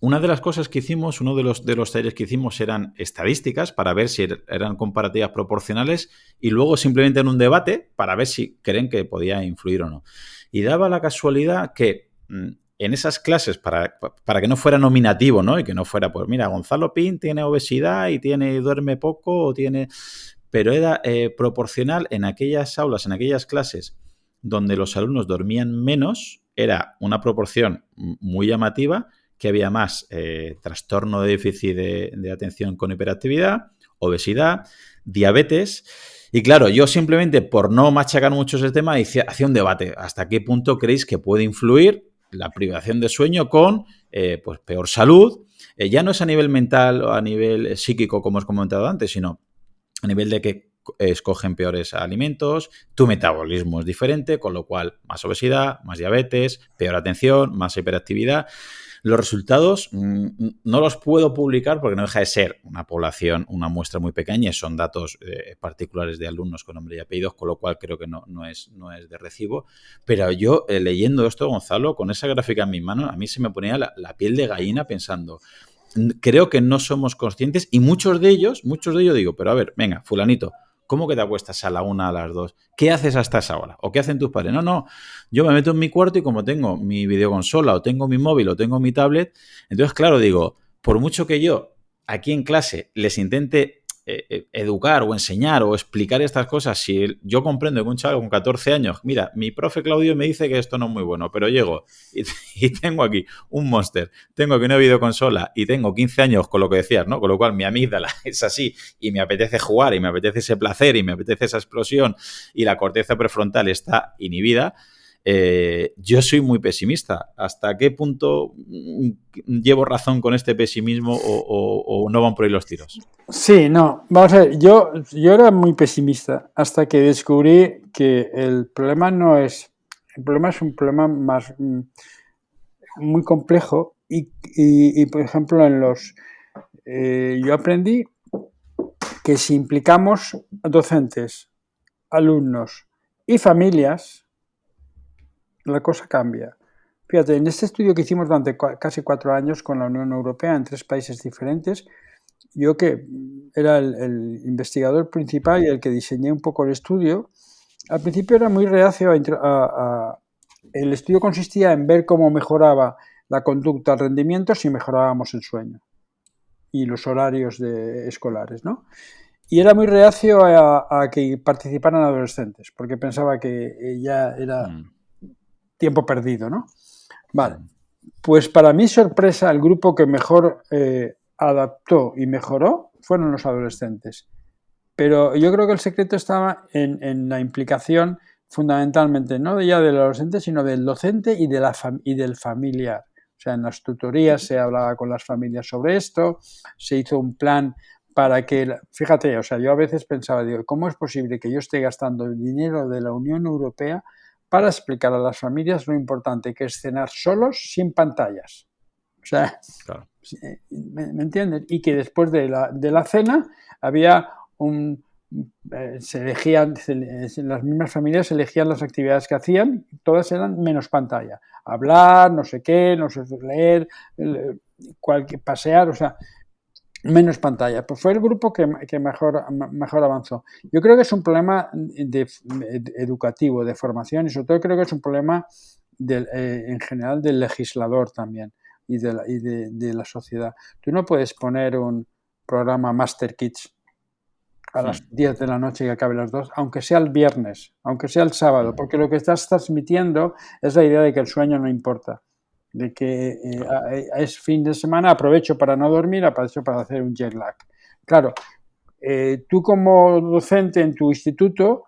una de las cosas que hicimos, uno de los talleres que hicimos eran estadísticas para ver si eran comparativas proporcionales y luego simplemente en un debate para ver si creen que podía influir o no. Y daba la casualidad que en esas clases, para que no fuera nominativo, ¿no? Y que no fuera, pues mira, Gonzalo Pin tiene obesidad y duerme poco o tiene... Pero era proporcional en aquellas aulas, en aquellas clases donde los alumnos dormían menos, era una proporción muy llamativa, que había más trastorno de déficit de atención con hiperactividad, obesidad, diabetes. Y claro, yo simplemente por no machacar mucho ese tema hacía un debate. ¿Hasta qué punto creéis que puede influir la privación de sueño con pues peor salud? Ya no es a nivel mental o a nivel psíquico, como os he comentado antes, sino a nivel de que escogen peores alimentos, tu metabolismo es diferente, con lo cual más obesidad, más diabetes, peor atención, más hiperactividad. Los resultados no los puedo publicar porque no deja de ser una población, una muestra muy pequeña y son datos particulares de alumnos con nombre y apellidos, con lo cual creo que no es de recibo. Pero yo, leyendo esto, Gonzalo, con esa gráfica en mis manos, a mí se me ponía la piel de gallina pensando, creo que no somos conscientes y muchos de ellos digo, pero a ver, venga, fulanito, ¿cómo que te acuestas a la 1, a las 2? ¿Qué haces hasta esa hora? ¿O qué hacen tus padres? No, yo me meto en mi cuarto y como tengo mi videoconsola o tengo mi móvil o tengo mi tablet, entonces claro, digo, por mucho que yo aquí en clase les intente educar o enseñar o explicar estas cosas, si yo comprendo que un chaval con 14 años, mira, mi profe Claudio me dice que esto no es muy bueno, pero llego y tengo aquí un Monster, tengo aquí una videoconsola y tengo 15 años con lo que decías, ¿no? Con lo cual mi amígdala es así y me apetece jugar y me apetece ese placer y me apetece esa explosión y la corteza prefrontal está inhibida. Yo soy muy pesimista. ¿Hasta qué punto llevo razón con este pesimismo o no van por ahí los tiros? Sí, no, vamos a ver, yo era muy pesimista hasta que descubrí que el problema es un problema más muy complejo y, por ejemplo, yo aprendí que si implicamos docentes, alumnos y familias, la cosa cambia. Fíjate, en este estudio que hicimos durante casi 4 años con la Unión Europea en 3 países diferentes, yo que era el investigador principal y el que diseñé un poco el estudio, al principio era muy reacio el estudio consistía en ver cómo mejoraba la conducta, el rendimiento si mejorábamos el sueño y los horarios escolares, ¿no? Y era muy reacio a que participaran adolescentes, porque pensaba que ya era tiempo perdido, ¿no? Vale, pues para mi sorpresa, el grupo que mejor adaptó y mejoró fueron los adolescentes. Pero yo creo que el secreto estaba en la implicación fundamentalmente, no ya del adolescente, sino del docente y del familiar. O sea, en las tutorías se hablaba con las familias sobre esto, se hizo un plan para que, fíjate, o sea, yo a veces pensaba, digo, ¿cómo es posible que yo esté gastando el dinero de la Unión Europea para explicar a las familias lo importante que es cenar solos sin pantallas? O sea, Claro. ¿me entiendes? Y que después de la cena había se elegían, las mismas familias elegían las actividades que hacían, todas eran menos pantalla. Hablar, no sé qué, no sé, leer, pasear, o sea, menos pantalla. Pues fue el grupo que mejor avanzó. Yo creo que es un problema educativo, de formación, y sobre todo creo que es un problema en general del legislador también y de la sociedad. Tú no puedes poner un programa Master Kids a las 10 de la noche y que acabe a las 2, aunque sea el viernes, aunque sea el sábado, porque lo que estás transmitiendo es la idea de que el sueño no importa, de que es fin de semana, aprovecho para no dormir, aprovecho para hacer un jet lag. Claro, tú como docente en tu instituto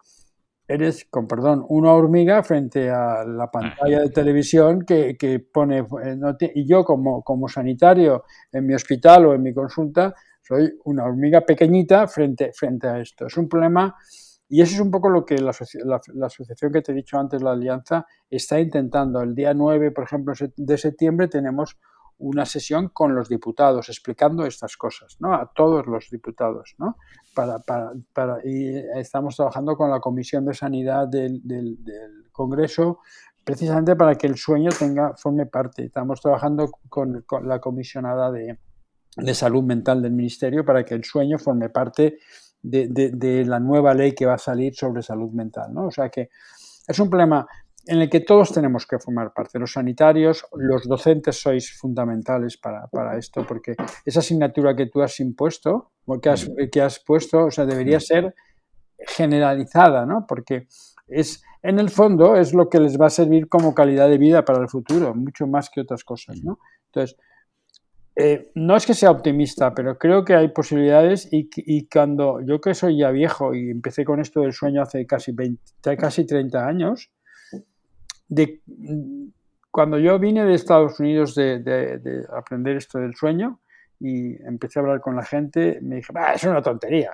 eres, con perdón, una hormiga frente a la pantalla de televisión que pone, y yo como sanitario en mi hospital o en mi consulta soy una hormiga pequeñita frente a esto. Es un problema, y eso es un poco lo que la asociación que te he dicho antes, la Alianza, está intentando. El día 9, por ejemplo, de septiembre tenemos una sesión con los diputados explicando estas cosas, ¿no? A todos los diputados, ¿no? Y estamos trabajando con la Comisión de Sanidad del Congreso precisamente para que el sueño forme parte. Estamos trabajando con la comisionada de salud mental del Ministerio para que el sueño forme parte de la nueva ley que va a salir sobre salud mental, ¿no? O sea que es un problema en el que todos tenemos que formar parte. Los sanitarios, los docentes sois fundamentales para esto, porque esa asignatura que tú has impuesto, o que has puesto, o sea, debería ser generalizada, ¿no? Porque en el fondo es lo que les va a servir como calidad de vida para el futuro, mucho más que otras cosas, ¿no? Entonces, no es que sea optimista, pero creo que hay posibilidades y cuando yo, que soy ya viejo y empecé con esto del sueño hace casi 30 años, cuando yo vine de Estados Unidos de aprender esto del sueño y empecé a hablar con la gente, me dije, es una tontería.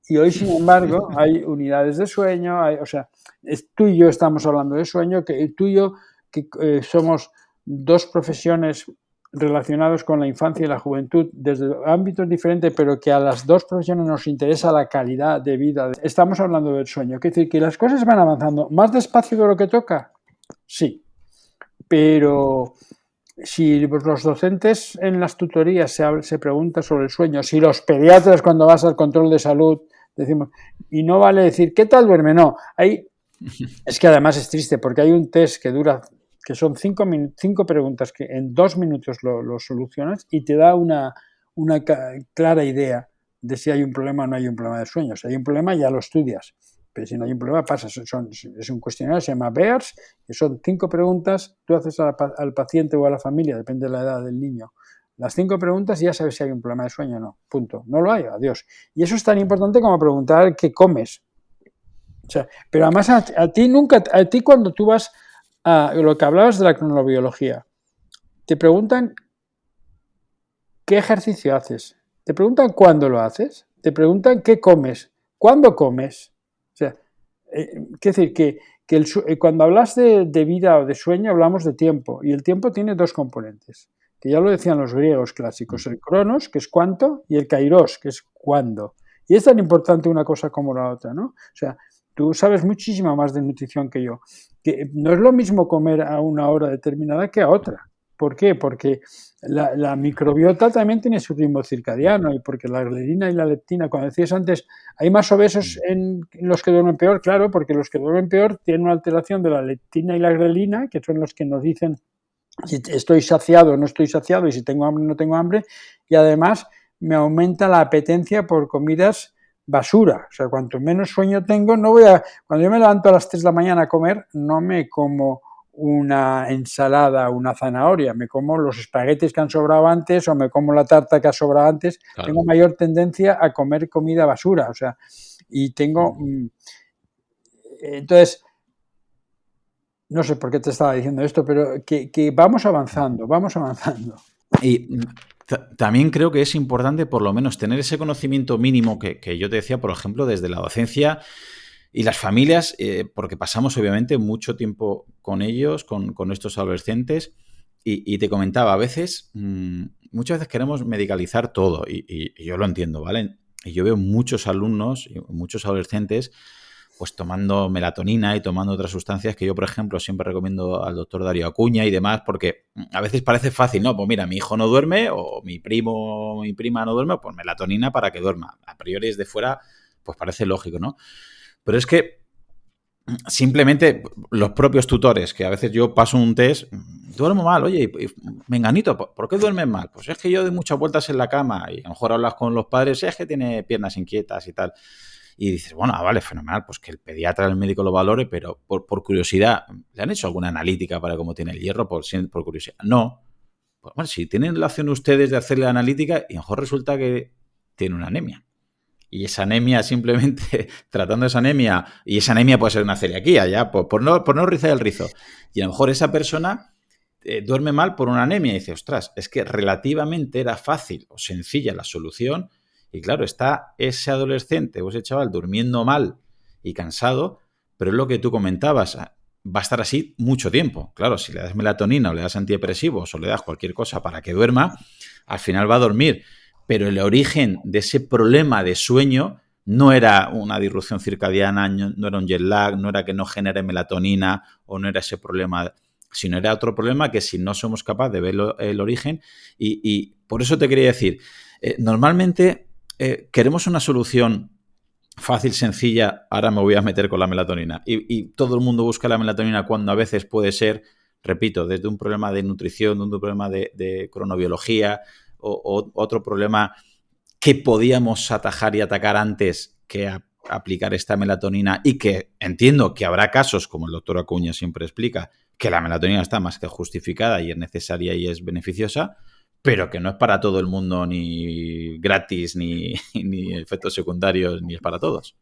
Y hoy, sin embargo, hay unidades de sueño, o sea, tú y yo estamos hablando de sueño, que tú y yo que somos dos profesiones relacionados con la infancia y la juventud desde ámbitos diferentes, pero que a las dos profesiones nos interesa la calidad de vida. Estamos hablando del sueño. Quiere decir que las cosas van avanzando más despacio de lo que toca. Sí, pero si los docentes en las tutorías se preguntan sobre el sueño, si los pediatras cuando vas al control de salud decimos, y no vale decir, ¿qué tal duerme? No, es que además es triste porque hay un test que dura, que son 5 preguntas que en 2 minutos lo solucionas y te da una clara idea de si hay un problema o no hay un problema de sueño. Si hay un problema ya lo estudias, pero si no hay un problema pasa. Es un cuestionario, se llama BEARS, que son 5 preguntas, tú haces al paciente o a la familia, depende de la edad del niño, las 5 preguntas y ya sabes si hay un problema de sueño o no, punto. No lo hay, adiós. Y eso es tan importante como preguntar qué comes. O sea, pero además a ti cuando tú vas a lo que hablabas de la cronobiología, te preguntan qué ejercicio haces, te preguntan cuándo lo haces, te preguntan qué comes, cuándo comes. O sea, quiere decir que cuando hablas de vida o de sueño hablamos de tiempo, y el tiempo tiene 2 componentes, que ya lo decían los griegos clásicos, el cronos, que es cuánto, y el kairos, que es cuándo. Y es tan importante una cosa como la otra, ¿no? O sea, tú sabes muchísimo más de nutrición que yo, que no es lo mismo comer a una hora determinada que a otra. ¿Por qué? Porque la microbiota también tiene su ritmo circadiano, y porque la grelina y la leptina, cuando decías antes, hay más obesos en los que duermen peor, claro, porque los que duermen peor tienen una alteración de la leptina y la grelina, que son los que nos dicen si estoy saciado o no estoy saciado, y si tengo hambre o no tengo hambre, y además me aumenta la apetencia por comidas basura. O sea, cuanto menos sueño tengo, cuando yo me levanto a las 3 de la mañana a comer, no me como una ensalada, una zanahoria, me como los espaguetis que han sobrado antes o me como la tarta que ha sobrado antes. Claro. Tengo mayor tendencia a comer comida basura, o sea, y tengo... Entonces, no sé por qué te estaba diciendo esto, pero que vamos avanzando. Y también creo que es importante por lo menos tener ese conocimiento mínimo que yo te decía, por ejemplo, desde la docencia y las familias, porque pasamos obviamente mucho tiempo con ellos, con estos adolescentes, Y te comentaba, a veces, muchas veces queremos medicalizar todo y yo lo entiendo, ¿vale? Y yo veo muchos alumnos, muchos adolescentes, pues tomando melatonina y tomando otras sustancias que yo, por ejemplo, siempre recomiendo al doctor Darío Acuña y demás, porque a veces parece fácil, ¿no? Pues mira, mi hijo no duerme o mi primo o mi prima no duerme, pues melatonina para que duerma. A priori desde fuera, pues parece lógico, ¿no? Pero es que simplemente los propios tutores, que a veces yo paso un test, duermo mal, oye, menganito, ¿por qué duermes mal? Pues es que yo doy muchas vueltas en la cama y a lo mejor hablas con los padres, es que tiene piernas inquietas y tal. Y dices, bueno, vale, fenomenal, pues que el pediatra, el médico lo valore, pero por curiosidad, ¿le han hecho alguna analítica para cómo tiene el hierro? Por curiosidad. No. Pues bueno, si tienen la opción ustedes de hacerle la analítica, y a lo mejor resulta que tiene una anemia. Y esa anemia, simplemente tratando esa anemia, y esa anemia puede ser una celiaquía, ya, por no rizar el rizo. Y a lo mejor esa persona duerme mal por una anemia y dice, ostras, es que relativamente era fácil o sencilla la solución. Y claro, está ese adolescente o ese chaval durmiendo mal y cansado, pero es lo que tú comentabas, va a estar así mucho tiempo. Claro, si le das melatonina o le das antidepresivos o le das cualquier cosa para que duerma, al final va a dormir. Pero el origen de ese problema de sueño no era una disrupción circadiana, no era un jet lag, no era que no genere melatonina o no era ese problema, sino era otro problema que si no somos capaces de ver el origen. Y por eso te quería decir, normalmente queremos una solución fácil, sencilla, ahora me voy a meter con la melatonina. Y todo el mundo busca la melatonina cuando a veces puede ser, repito, desde un problema de nutrición, desde un problema de cronobiología o otro problema que podíamos atajar y atacar antes que aplicar esta melatonina y que entiendo que habrá casos, como el doctor Acuña siempre explica, que la melatonina está más que justificada y es necesaria y es beneficiosa, pero que no es para todo el mundo ni gratis, ni efectos secundarios, ni es para todos.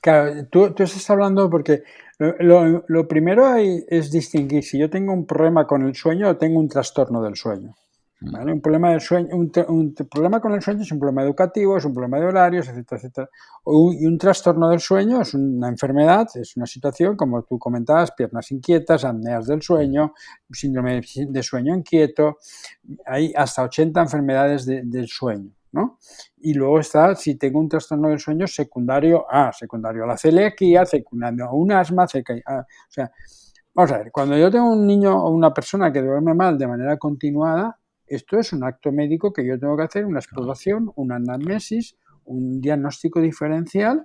Claro, tú estás hablando porque lo primero es distinguir si yo tengo un problema con el sueño o tengo un trastorno del sueño. ¿Vale? Un problema del sueño, un problema con el sueño es un problema educativo, es un problema de horarios, etcétera, etcétera. Y un trastorno del sueño es una enfermedad, es una situación, como tú comentabas, piernas inquietas, apneas del sueño, síndrome de sueño inquieto, hay hasta 80 enfermedades del sueño, ¿no? Y luego está, si tengo un trastorno del sueño secundario a la celiaquía, secundario a un asma, o sea, vamos a ver, cuando yo tengo un niño o una persona que duerme mal de manera continuada, esto es un acto médico que yo tengo que hacer, una exploración, una anamnesis, un diagnóstico diferencial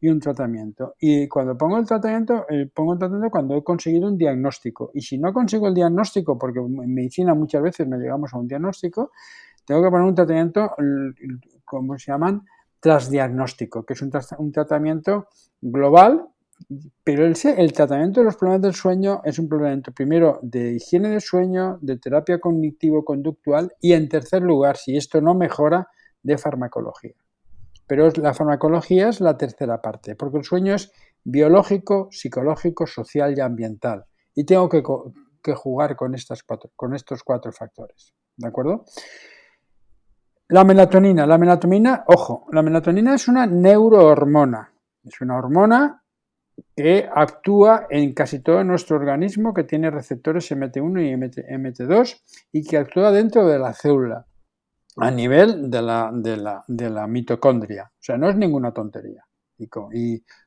y un tratamiento. Y cuando pongo el tratamiento cuando he conseguido un diagnóstico. Y si no consigo el diagnóstico, porque en medicina muchas veces no llegamos a un diagnóstico, tengo que poner un tratamiento, ¿cómo se llaman? Transdiagnóstico, que es un tratamiento global. Pero el tratamiento de los problemas del sueño es un problema primero de higiene del sueño, de terapia cognitivo-conductual y en tercer lugar, si esto no mejora, de farmacología. Pero la farmacología es la tercera parte, porque el sueño es biológico, psicológico, social y ambiental. Y tengo que jugar con estos cuatro factores. ¿De acuerdo? La melatonina, ojo, la melatonina es una neurohormona. Es una hormona que actúa en casi todo nuestro organismo, que tiene receptores MT1 y MT2 y que actúa dentro de la célula a nivel de la mitocondria. O sea, no es ninguna tontería. Y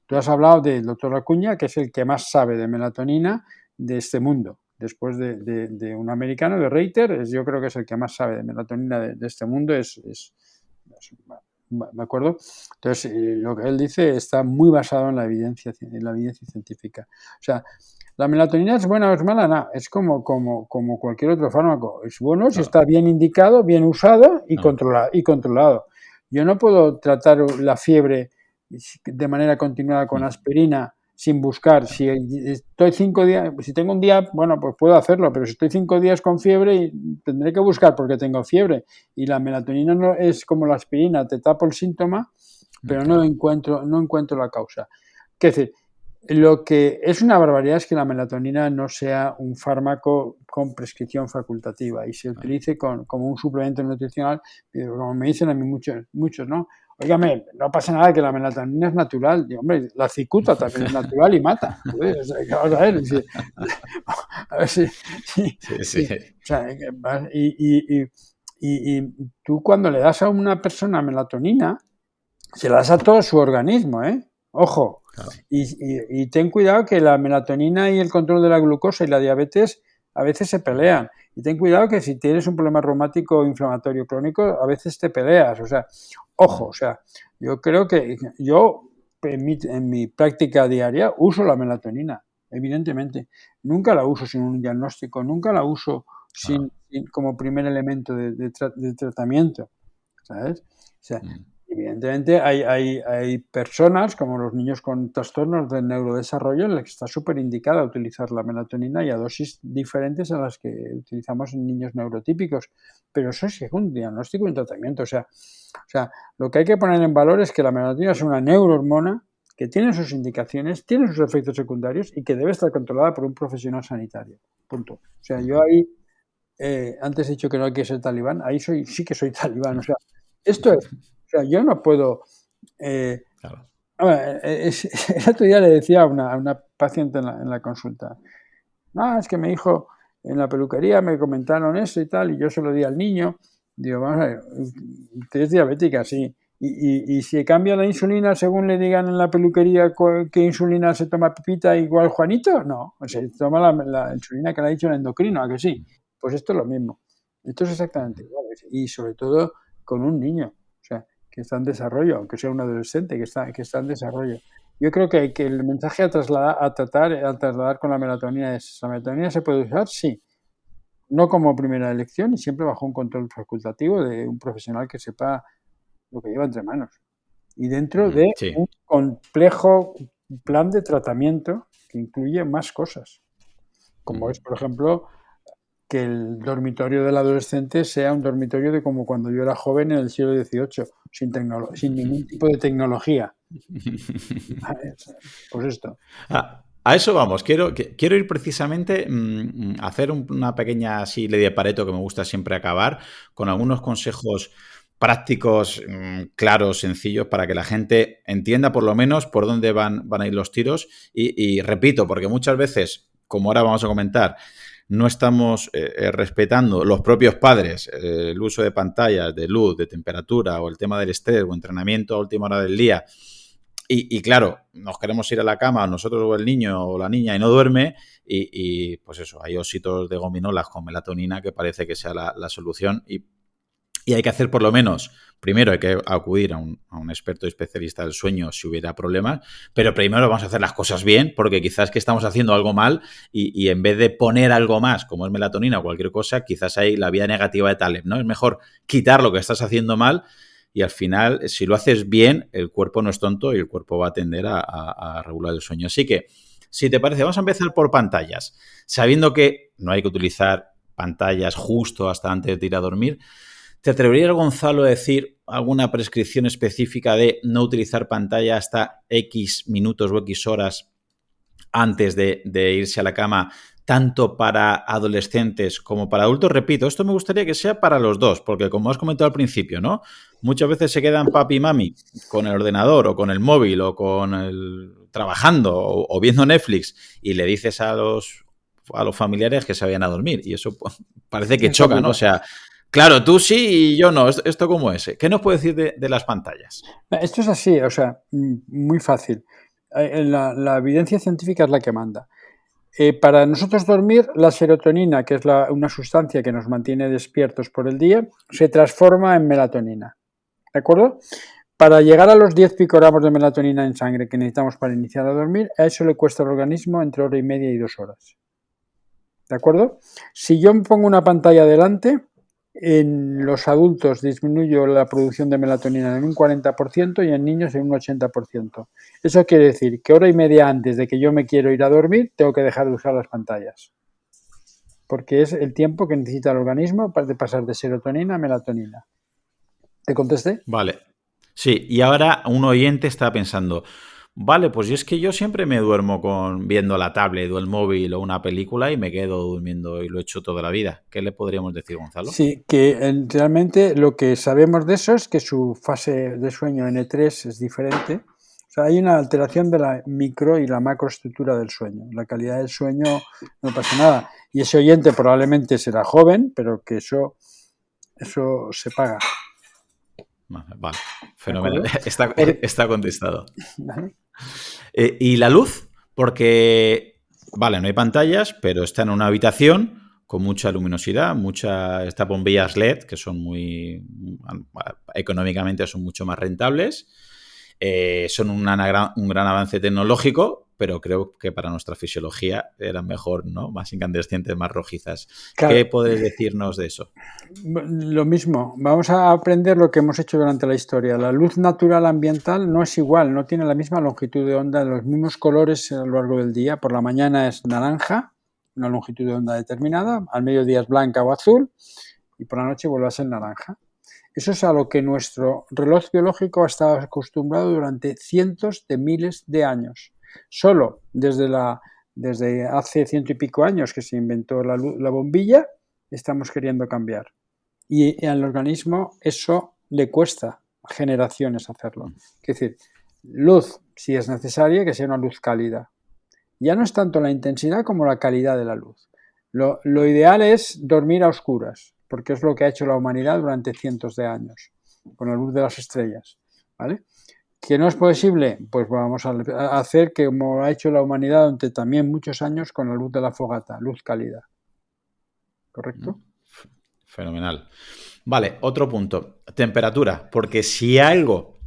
tú has hablado del doctor Acuña, que es el que más sabe de melatonina de este mundo. Después de un americano, de Reiter, yo creo que es el que más sabe de melatonina de este mundo. ¿De acuerdo? Entonces, lo que él dice está muy basado en la evidencia científica. O sea, la melatonina es buena o es mala, no, es como cualquier otro fármaco. Es bueno si está bien indicado, bien usado y controlado. Yo no puedo tratar la fiebre de manera continuada con aspirina sin buscar. Si estoy 5 días, si tengo un día, bueno, pues puedo hacerlo, pero si estoy 5 días con fiebre, tendré que buscar porque tengo fiebre. Y la melatonina no es como la aspirina, te tapo el síntoma, pero no encuentro la causa. Es decir, lo que es una barbaridad es que la melatonina no sea un fármaco con prescripción facultativa y se utilice como un suplemento nutricional, como me dicen a mí muchos, ¿no? Óigame, no pasa nada que la melatonina es natural. Y, hombre, la cicuta también es natural y mata. Vamos a ver, A ver si, Sí, sí. sí. O sea, y tú cuando le das a una persona melatonina, se la das a todo su organismo, ¿eh? Ojo. Claro. Y ten cuidado que la melatonina y el control de la glucosa y la diabetes a veces se pelean. Y ten cuidado que si tienes un problema reumático o inflamatorio crónico, a veces te peleas. O sea, ojo, o sea, yo creo que yo en mi práctica diaria uso la melatonina, evidentemente. Nunca la uso sin un diagnóstico, nunca la uso Claro. como primer elemento de tratamiento, ¿sabes? O sea, Mm. evidentemente hay personas, como los niños con trastornos del neurodesarrollo, en las que está súper indicada utilizar la melatonina y a dosis diferentes a las que utilizamos en niños neurotípicos. Pero eso es un diagnóstico y un tratamiento. O sea, lo que hay que poner en valor es que la melatonina es una neurohormona que tiene sus indicaciones, tiene sus efectos secundarios y que debe estar controlada por un profesional sanitario. Punto. O sea, yo ahí, antes he dicho que no hay que ser talibán, ahí sí que soy talibán. O sea, esto es, o sea, yo no puedo. Eh, Claro. el otro día le decía a una paciente en la consulta, es que mi hijo en la peluquería me comentaron eso y tal, y yo se lo di al niño. Digo, vamos a ver, usted es diabética, sí. Y si cambia la insulina según le digan en la peluquería qué insulina se toma Pepita igual Juanito, no, se toma la insulina que le ha dicho el endocrino, ¿a que sí? Pues esto es lo mismo. Esto es exactamente igual. Y sobre todo con un niño, o sea, que está en desarrollo, aunque sea un adolescente que está en desarrollo. Yo creo que el mensaje a trasladar con la melatonina es: ¿la melatonina se puede usar? Sí. No como primera elección y siempre bajo un control facultativo de un profesional que sepa lo que lleva entre manos. Y dentro de Sí. un complejo plan de tratamiento que incluye más cosas, como es, por ejemplo, que el dormitorio del adolescente sea un dormitorio de como cuando yo era joven en el siglo XVIII, sin ningún tipo de tecnología. Pues esto. A eso vamos. Quiero ir precisamente a hacer una pequeña así ley de Pareto que me gusta siempre acabar con algunos consejos prácticos, claros, sencillos, para que la gente entienda por lo menos por dónde van a ir los tiros. Y repito, porque muchas veces, como ahora vamos a comentar, no estamos respetando los propios padres el uso de pantallas, de luz, de temperatura o el tema del estrés o entrenamiento a última hora del día. Y claro, nos queremos ir a la cama, nosotros o el niño o la niña, y no duerme, pues eso, hay ositos de gominolas con melatonina que parece que sea la solución y hay que hacer por lo menos, primero hay que acudir a un experto especialista del sueño si hubiera problemas, pero primero vamos a hacer las cosas bien porque quizás que estamos haciendo algo mal y en vez de poner algo más, como es melatonina o cualquier cosa, quizás hay la vía negativa de Taleb, ¿no? Es mejor quitar lo que estás haciendo mal y al final, si lo haces bien, el cuerpo no es tonto y el cuerpo va a tender a regular el sueño. Así que, si te parece, vamos a empezar por pantallas. Sabiendo que no hay que utilizar pantallas justo hasta antes de ir a dormir, ¿te atreverías, Gonzalo, a decir alguna prescripción específica de no utilizar pantalla hasta X minutos o X horas antes de irse a la cama, tanto para adolescentes como para adultos? Repito, esto me gustaría que sea para los dos, porque como has comentado al principio, ¿no? Muchas veces se quedan papi y mami con el ordenador o con el móvil o con el trabajando o viendo Netflix y le dices a los familiares que se vayan a dormir y eso pues, parece que Es choca, ¿no? O complicado. sea, claro, tú sí y yo no. ¿Esto cómo es? ¿Qué nos puede decir de las pantallas? Esto es así, o sea, muy fácil. La evidencia científica es la que manda. Para nosotros dormir, la serotonina, que es una sustancia que nos mantiene despiertos por el día, se transforma en melatonina. ¿De acuerdo? Para llegar a los 10 picogramos de melatonina en sangre que necesitamos para iniciar a dormir, a eso le cuesta al organismo entre hora y media y 2 horas. ¿De acuerdo? Si yo me pongo una pantalla delante, en los adultos disminuyo la producción de melatonina en un 40% y en niños en un 80%. Eso quiere decir que hora y media antes de que yo me quiero ir a dormir, tengo que dejar de usar las pantallas. Porque es el tiempo que necesita el organismo para pasar de serotonina a melatonina. ¿Te contesté? Vale. Sí, y ahora un oyente está pensando, vale, pues es que yo siempre me duermo viendo la tablet o el móvil o una película y me quedo durmiendo y lo he hecho toda la vida. ¿Qué le podríamos decir, Gonzalo? Sí, que realmente lo que sabemos de eso es que su fase de sueño N3 es diferente. O sea, hay una alteración de la micro y la macroestructura del sueño. La calidad del sueño no pasa nada. Y ese oyente probablemente será joven, pero que eso se paga. Vale, fenomenal. Por, Está contestado. ¿vale? ¿Y la luz? Porque, vale, no hay pantallas, pero está en una habitación con mucha luminosidad, estas bombillas LED que son económicamente son mucho más rentables. Son un gran avance tecnológico, pero creo que para nuestra fisiología eran mejor, ¿no? Más incandescentes, más rojizas. Claro. ¿Qué podéis decirnos de eso? Lo mismo, vamos a aprender lo que hemos hecho durante la historia. La luz natural ambiental no es igual, no tiene la misma longitud de onda, los mismos colores a lo largo del día. Por la mañana es naranja, una longitud de onda determinada, al mediodía es blanca o azul y por la noche vuelve a ser naranja. Eso es a lo que nuestro reloj biológico ha estado acostumbrado durante cientos de miles de años. Solo desde hace ciento y pico años que se inventó la bombilla, estamos queriendo cambiar. Y al organismo eso le cuesta generaciones hacerlo. Es decir, luz, si es necesaria, que sea una luz cálida. Ya no es tanto la intensidad como la calidad de la luz. Lo ideal es dormir a oscuras, porque es lo que ha hecho la humanidad durante cientos de años, con la luz de las estrellas, ¿vale? ¿Que no es posible? Pues vamos a hacer que como ha hecho la humanidad durante también muchos años con la luz de la fogata, luz cálida. ¿Correcto? Fenomenal. Vale, otro punto. Temperatura, porque si algo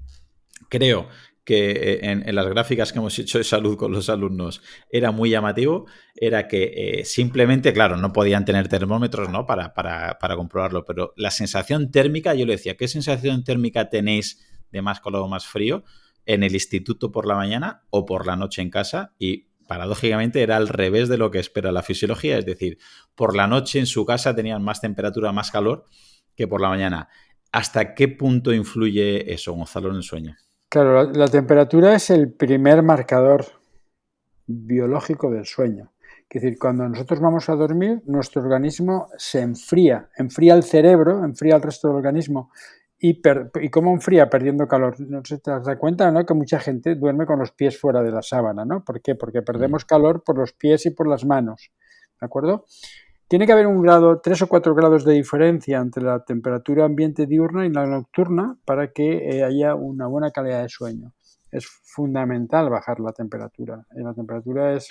creo que en las gráficas que hemos hecho de salud con los alumnos era muy llamativo, era que simplemente, claro, no podían tener termómetros, ¿no? para comprobarlo, pero la sensación térmica, yo le decía, ¿qué sensación térmica tenéis de más calor o más frío en el instituto por la mañana o por la noche en casa? Y paradójicamente era al revés de lo que espera la fisiología, es decir, por la noche en su casa tenían más temperatura, más calor que por la mañana. ¿Hasta qué punto influye eso, Gonzalo, en el sueño? Claro, la temperatura es el primer marcador biológico del sueño. Es decir, cuando nosotros vamos a dormir, nuestro organismo se enfría el cerebro, enfría el resto del organismo. ¿Y cómo enfría? Perdiendo calor. No sé, te das cuenta, ¿no? Que mucha gente duerme con los pies fuera de la sábana, ¿no? ¿Por qué? Porque perdemos calor por los pies y por las manos, ¿de acuerdo? Tiene que haber 3 o 4 grados de diferencia entre la temperatura ambiente diurna y la nocturna para que haya una buena calidad de sueño. Es fundamental bajar la temperatura. Y la temperatura es,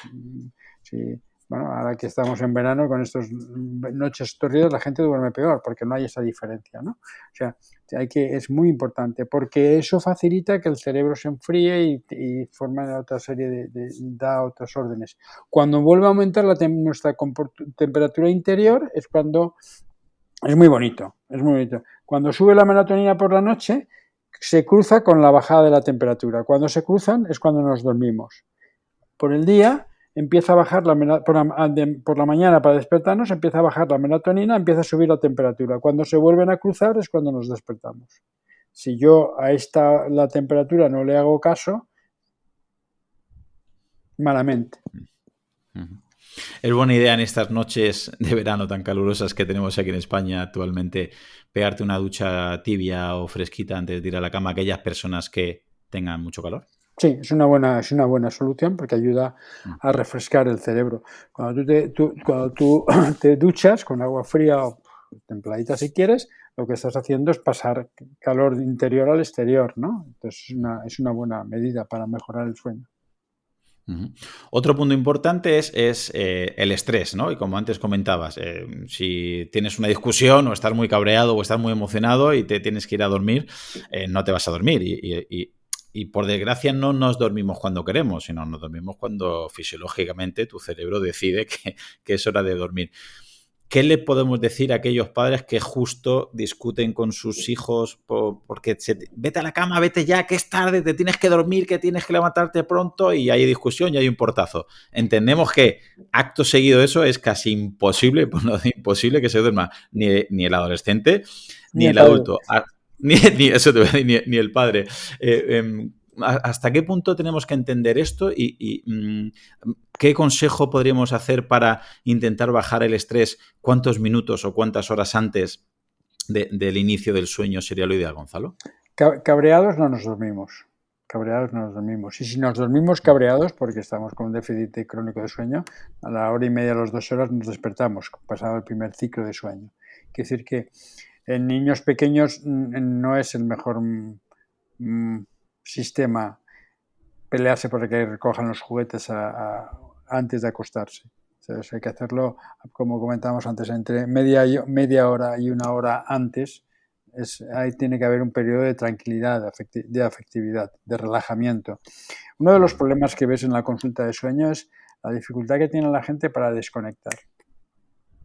sí, bueno, ahora que estamos en verano con estas noches torridas, la gente duerme peor porque no hay esa diferencia, ¿no? O sea, es muy importante porque eso facilita que el cerebro se enfríe y forma otra serie da otras órdenes. Cuando vuelve a aumentar nuestra temperatura interior es cuando es muy bonito, es muy bonito. Cuando sube la melatonina por la noche se cruza con la bajada de la temperatura. Cuando se cruzan es cuando nos dormimos. Por el día empieza a bajar por la mañana para despertarnos, empieza a bajar la melatonina, empieza a subir la temperatura. Cuando se vuelven a cruzar es cuando nos despertamos. Si yo a la temperatura no le hago caso, malamente. Es buena idea en estas noches de verano tan calurosas que tenemos aquí en España actualmente pegarte una ducha tibia o fresquita antes de ir a la cama a aquellas personas que tengan mucho calor. Sí, es una buena solución porque ayuda a refrescar el cerebro. Cuando tú te duchas con agua fría o templadita si quieres, lo que estás haciendo es pasar calor interior al exterior, ¿no? Entonces es una buena medida para mejorar el sueño. Otro punto importante es el estrés, ¿no? Y como antes comentabas, si tienes una discusión o estás muy cabreado o estás muy emocionado y te tienes que ir a dormir, no te vas a dormir. Y por desgracia no nos dormimos cuando queremos, sino nos dormimos cuando fisiológicamente tu cerebro decide que es hora de dormir. ¿Qué le podemos decir a aquellos padres que justo discuten con sus hijos porque vete a la cama, vete ya, que es tarde, te tienes que dormir, que tienes que levantarte pronto y hay discusión y hay un portazo? Entendemos que acto seguido de eso es casi imposible, pues no imposible que se duerma ni el adolescente ni el adulto. Ni el padre. ¿Hasta qué punto tenemos que entender esto y qué consejo podríamos hacer para intentar bajar el estrés? ¿Cuántos minutos o cuántas horas antes del inicio del sueño sería lo ideal, Gonzalo? Cabreados no nos dormimos. cabreados no nos dormimos. Y si nos dormimos cabreados, porque estamos con un déficit crónico de sueño, a la hora y media, a las 2 horas nos despertamos, pasado el primer ciclo de sueño. Quiere decir que en niños pequeños no es el mejor sistema pelearse por que recojan los juguetes antes de acostarse. Entonces hay que hacerlo, como comentábamos antes, entre media hora y una hora antes. Ahí tiene que haber un periodo de tranquilidad, de afectividad, de relajamiento. Uno de los problemas que ves en la consulta de sueño es la dificultad que tiene la gente para desconectar.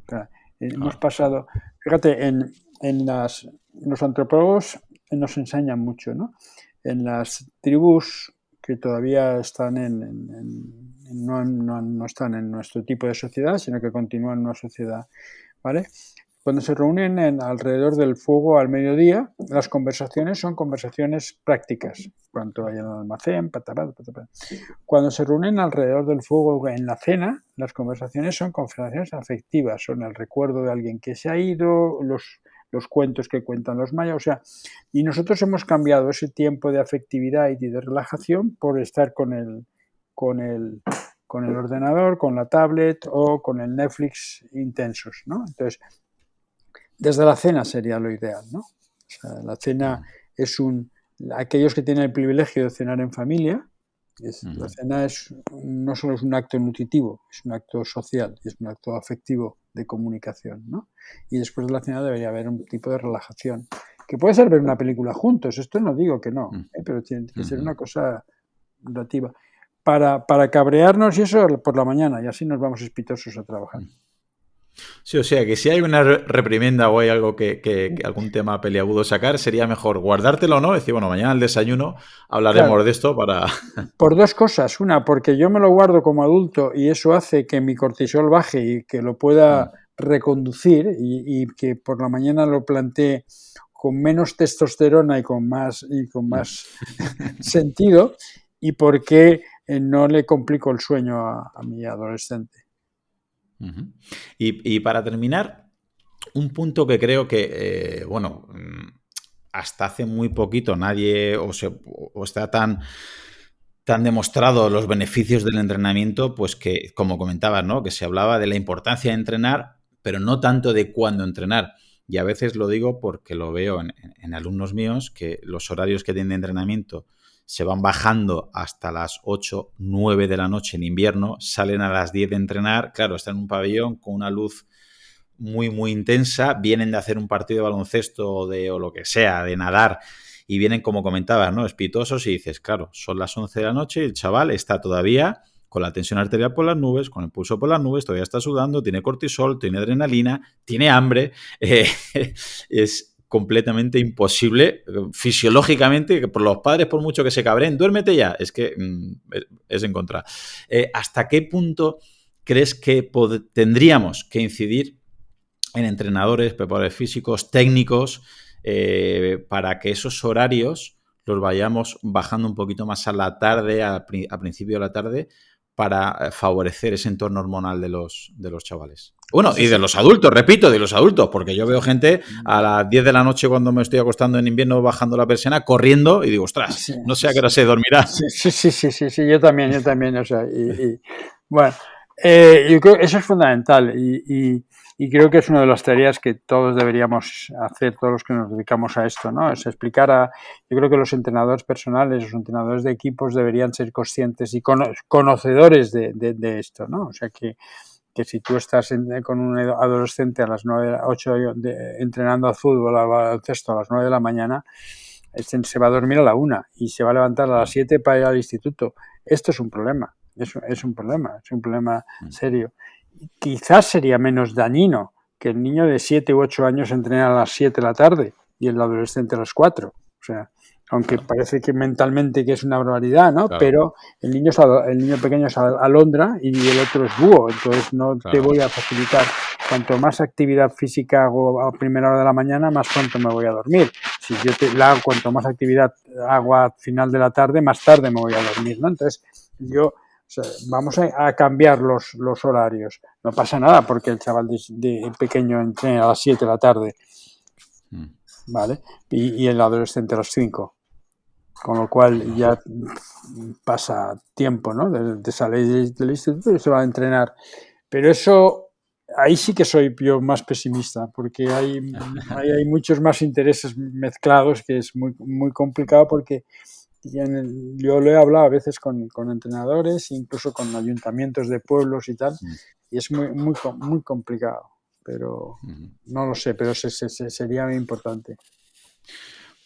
O sea, hemos pasado, fíjate, los antropólogos nos enseñan mucho, ¿no? En las tribus que todavía están no están en nuestro tipo de sociedad, sino que continúan en una sociedad, ¿vale? Cuando se reúnen alrededor del fuego al mediodía, las conversaciones son conversaciones prácticas. Cuanto hay en el almacén, Cuando se reúnen alrededor del fuego en la cena, las conversaciones son conversaciones afectivas, son el recuerdo de alguien que se ha ido, los cuentos que cuentan los mayas, o sea, y nosotros hemos cambiado ese tiempo de afectividad y de relajación por estar con el ordenador, con la tablet o con el Netflix intensos, ¿no? Entonces, desde la cena sería lo ideal, ¿no? O sea, la cena es aquellos que tienen el privilegio de cenar en familia, la cena no solo es un acto nutritivo, es un acto social, es un acto afectivo de comunicación, ¿no? Y después de la cena debería haber un tipo de relajación, que puede ser ver una película juntos, esto no digo que no, pero tiene que ser una cosa relativa. Para cabrearnos y eso por la mañana, y así nos vamos espitosos a trabajar. Sí, o sea, que si hay una reprimenda o hay algo que algún tema peliagudo sacar, sería mejor guardártelo o no, decir, bueno, mañana al desayuno hablaremos de esto para... Por dos cosas. Una, porque yo me lo guardo como adulto y eso hace que mi cortisol baje y que lo pueda reconducir y que por la mañana lo plantee con menos testosterona y con más sentido, y porque no le complico el sueño a mi adolescente. Y para terminar, un punto que creo que, hasta hace muy poquito nadie o está tan demostrado los beneficios del entrenamiento, pues que, como comentabas, ¿no? Que se hablaba de la importancia de entrenar, pero no tanto de cuándo entrenar. Y a veces lo digo porque lo veo en alumnos míos, que los horarios que tienen de entrenamiento se van bajando hasta las 8, 9 de la noche en invierno, salen a las 10 de entrenar, claro, están en un pabellón con una luz muy, muy intensa, vienen de hacer un partido de baloncesto o lo que sea, de nadar, y vienen, como comentabas, ¿no? Espitosos, y dices, claro, son las 11 de la noche y el chaval está todavía con la tensión arterial por las nubes, con el pulso por las nubes, todavía está sudando, tiene cortisol, tiene adrenalina, tiene hambre, es completamente imposible fisiológicamente, que por los padres, por mucho que se cabreen, duérmete ya, es que es en contra. ¿Hasta qué punto crees que tendríamos que incidir en entrenadores, preparadores físicos, técnicos, para que esos horarios los vayamos bajando un poquito más a la tarde, a principio de la tarde, para favorecer ese entorno hormonal de los chavales? Bueno, y de los adultos, repito, de los adultos, porque yo veo gente a las 10 de la noche cuando me estoy acostando en invierno bajando la persiana, corriendo, y digo, ostras, no sé a qué hora se dormirá. Sí, yo también, o sea, bueno, yo creo que eso es fundamental y creo que es una de las tareas que todos deberíamos hacer, todos los que nos dedicamos a esto, ¿no? Es explicar yo creo que los entrenadores personales, los entrenadores de equipos deberían ser conscientes y conocedores de esto, ¿no? O sea, que si tú estás con un adolescente a las 9, 8 entrenando al fútbol, al baloncesto a las 9 de la mañana, se va a dormir a la 1 y se va a levantar a las 7 para ir al instituto. Esto es un problema, es un problema serio. Quizás sería menos dañino que el niño de 7 u 8 años entrene a las 7 de la tarde y el adolescente a las 4. O sea, aunque parece que mentalmente que es una barbaridad, ¿no? Claro. Pero el niño pequeño es alondra y el otro es búho, entonces no te voy a facilitar. Cuanto más actividad física hago a primera hora de la mañana, más pronto me voy a dormir. Si yo cuanto más actividad hago a final de la tarde, más tarde me voy a dormir, ¿no? Entonces, vamos a cambiar los horarios. No pasa nada porque el chaval de pequeño entrena a las 7 de la tarde, ¿vale? Y el adolescente a las 5. con lo cual ya pasa tiempo, ¿no? De salir del instituto y se va a entrenar. Pero eso, ahí sí que soy yo más pesimista, porque hay muchos más intereses mezclados que es muy, muy complicado porque yo lo he hablado a veces con entrenadores, incluso con ayuntamientos de pueblos y tal, y es muy, muy, muy complicado, pero no lo sé, pero sería muy importante.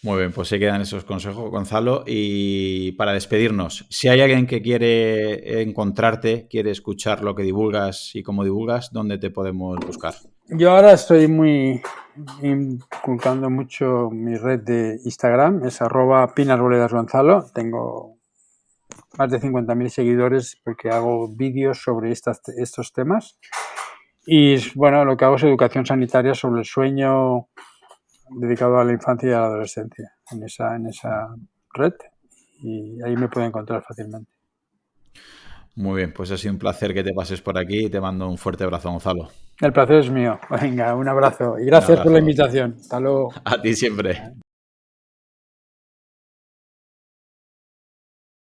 Muy bien, pues se quedan esos consejos, Gonzalo. Y para despedirnos, si hay alguien que quiere encontrarte, quiere escuchar lo que divulgas y cómo divulgas, ¿dónde te podemos buscar? Yo ahora estoy muy inculcando mucho mi red de Instagram, es @pinarboledasgonzalo. Tengo más de 50.000 seguidores porque hago vídeos sobre estos temas. Y bueno, lo que hago es educación sanitaria sobre el sueño dedicado a la infancia y a la adolescencia en esa red, y ahí me puede encontrar fácilmente. Muy bien, pues ha sido un placer que te pases por aquí y te mando un fuerte abrazo, Gonzalo. El placer es mío. Venga, un abrazo y Un gracias por la abrazo. invitación. Hasta luego. A ti siempre.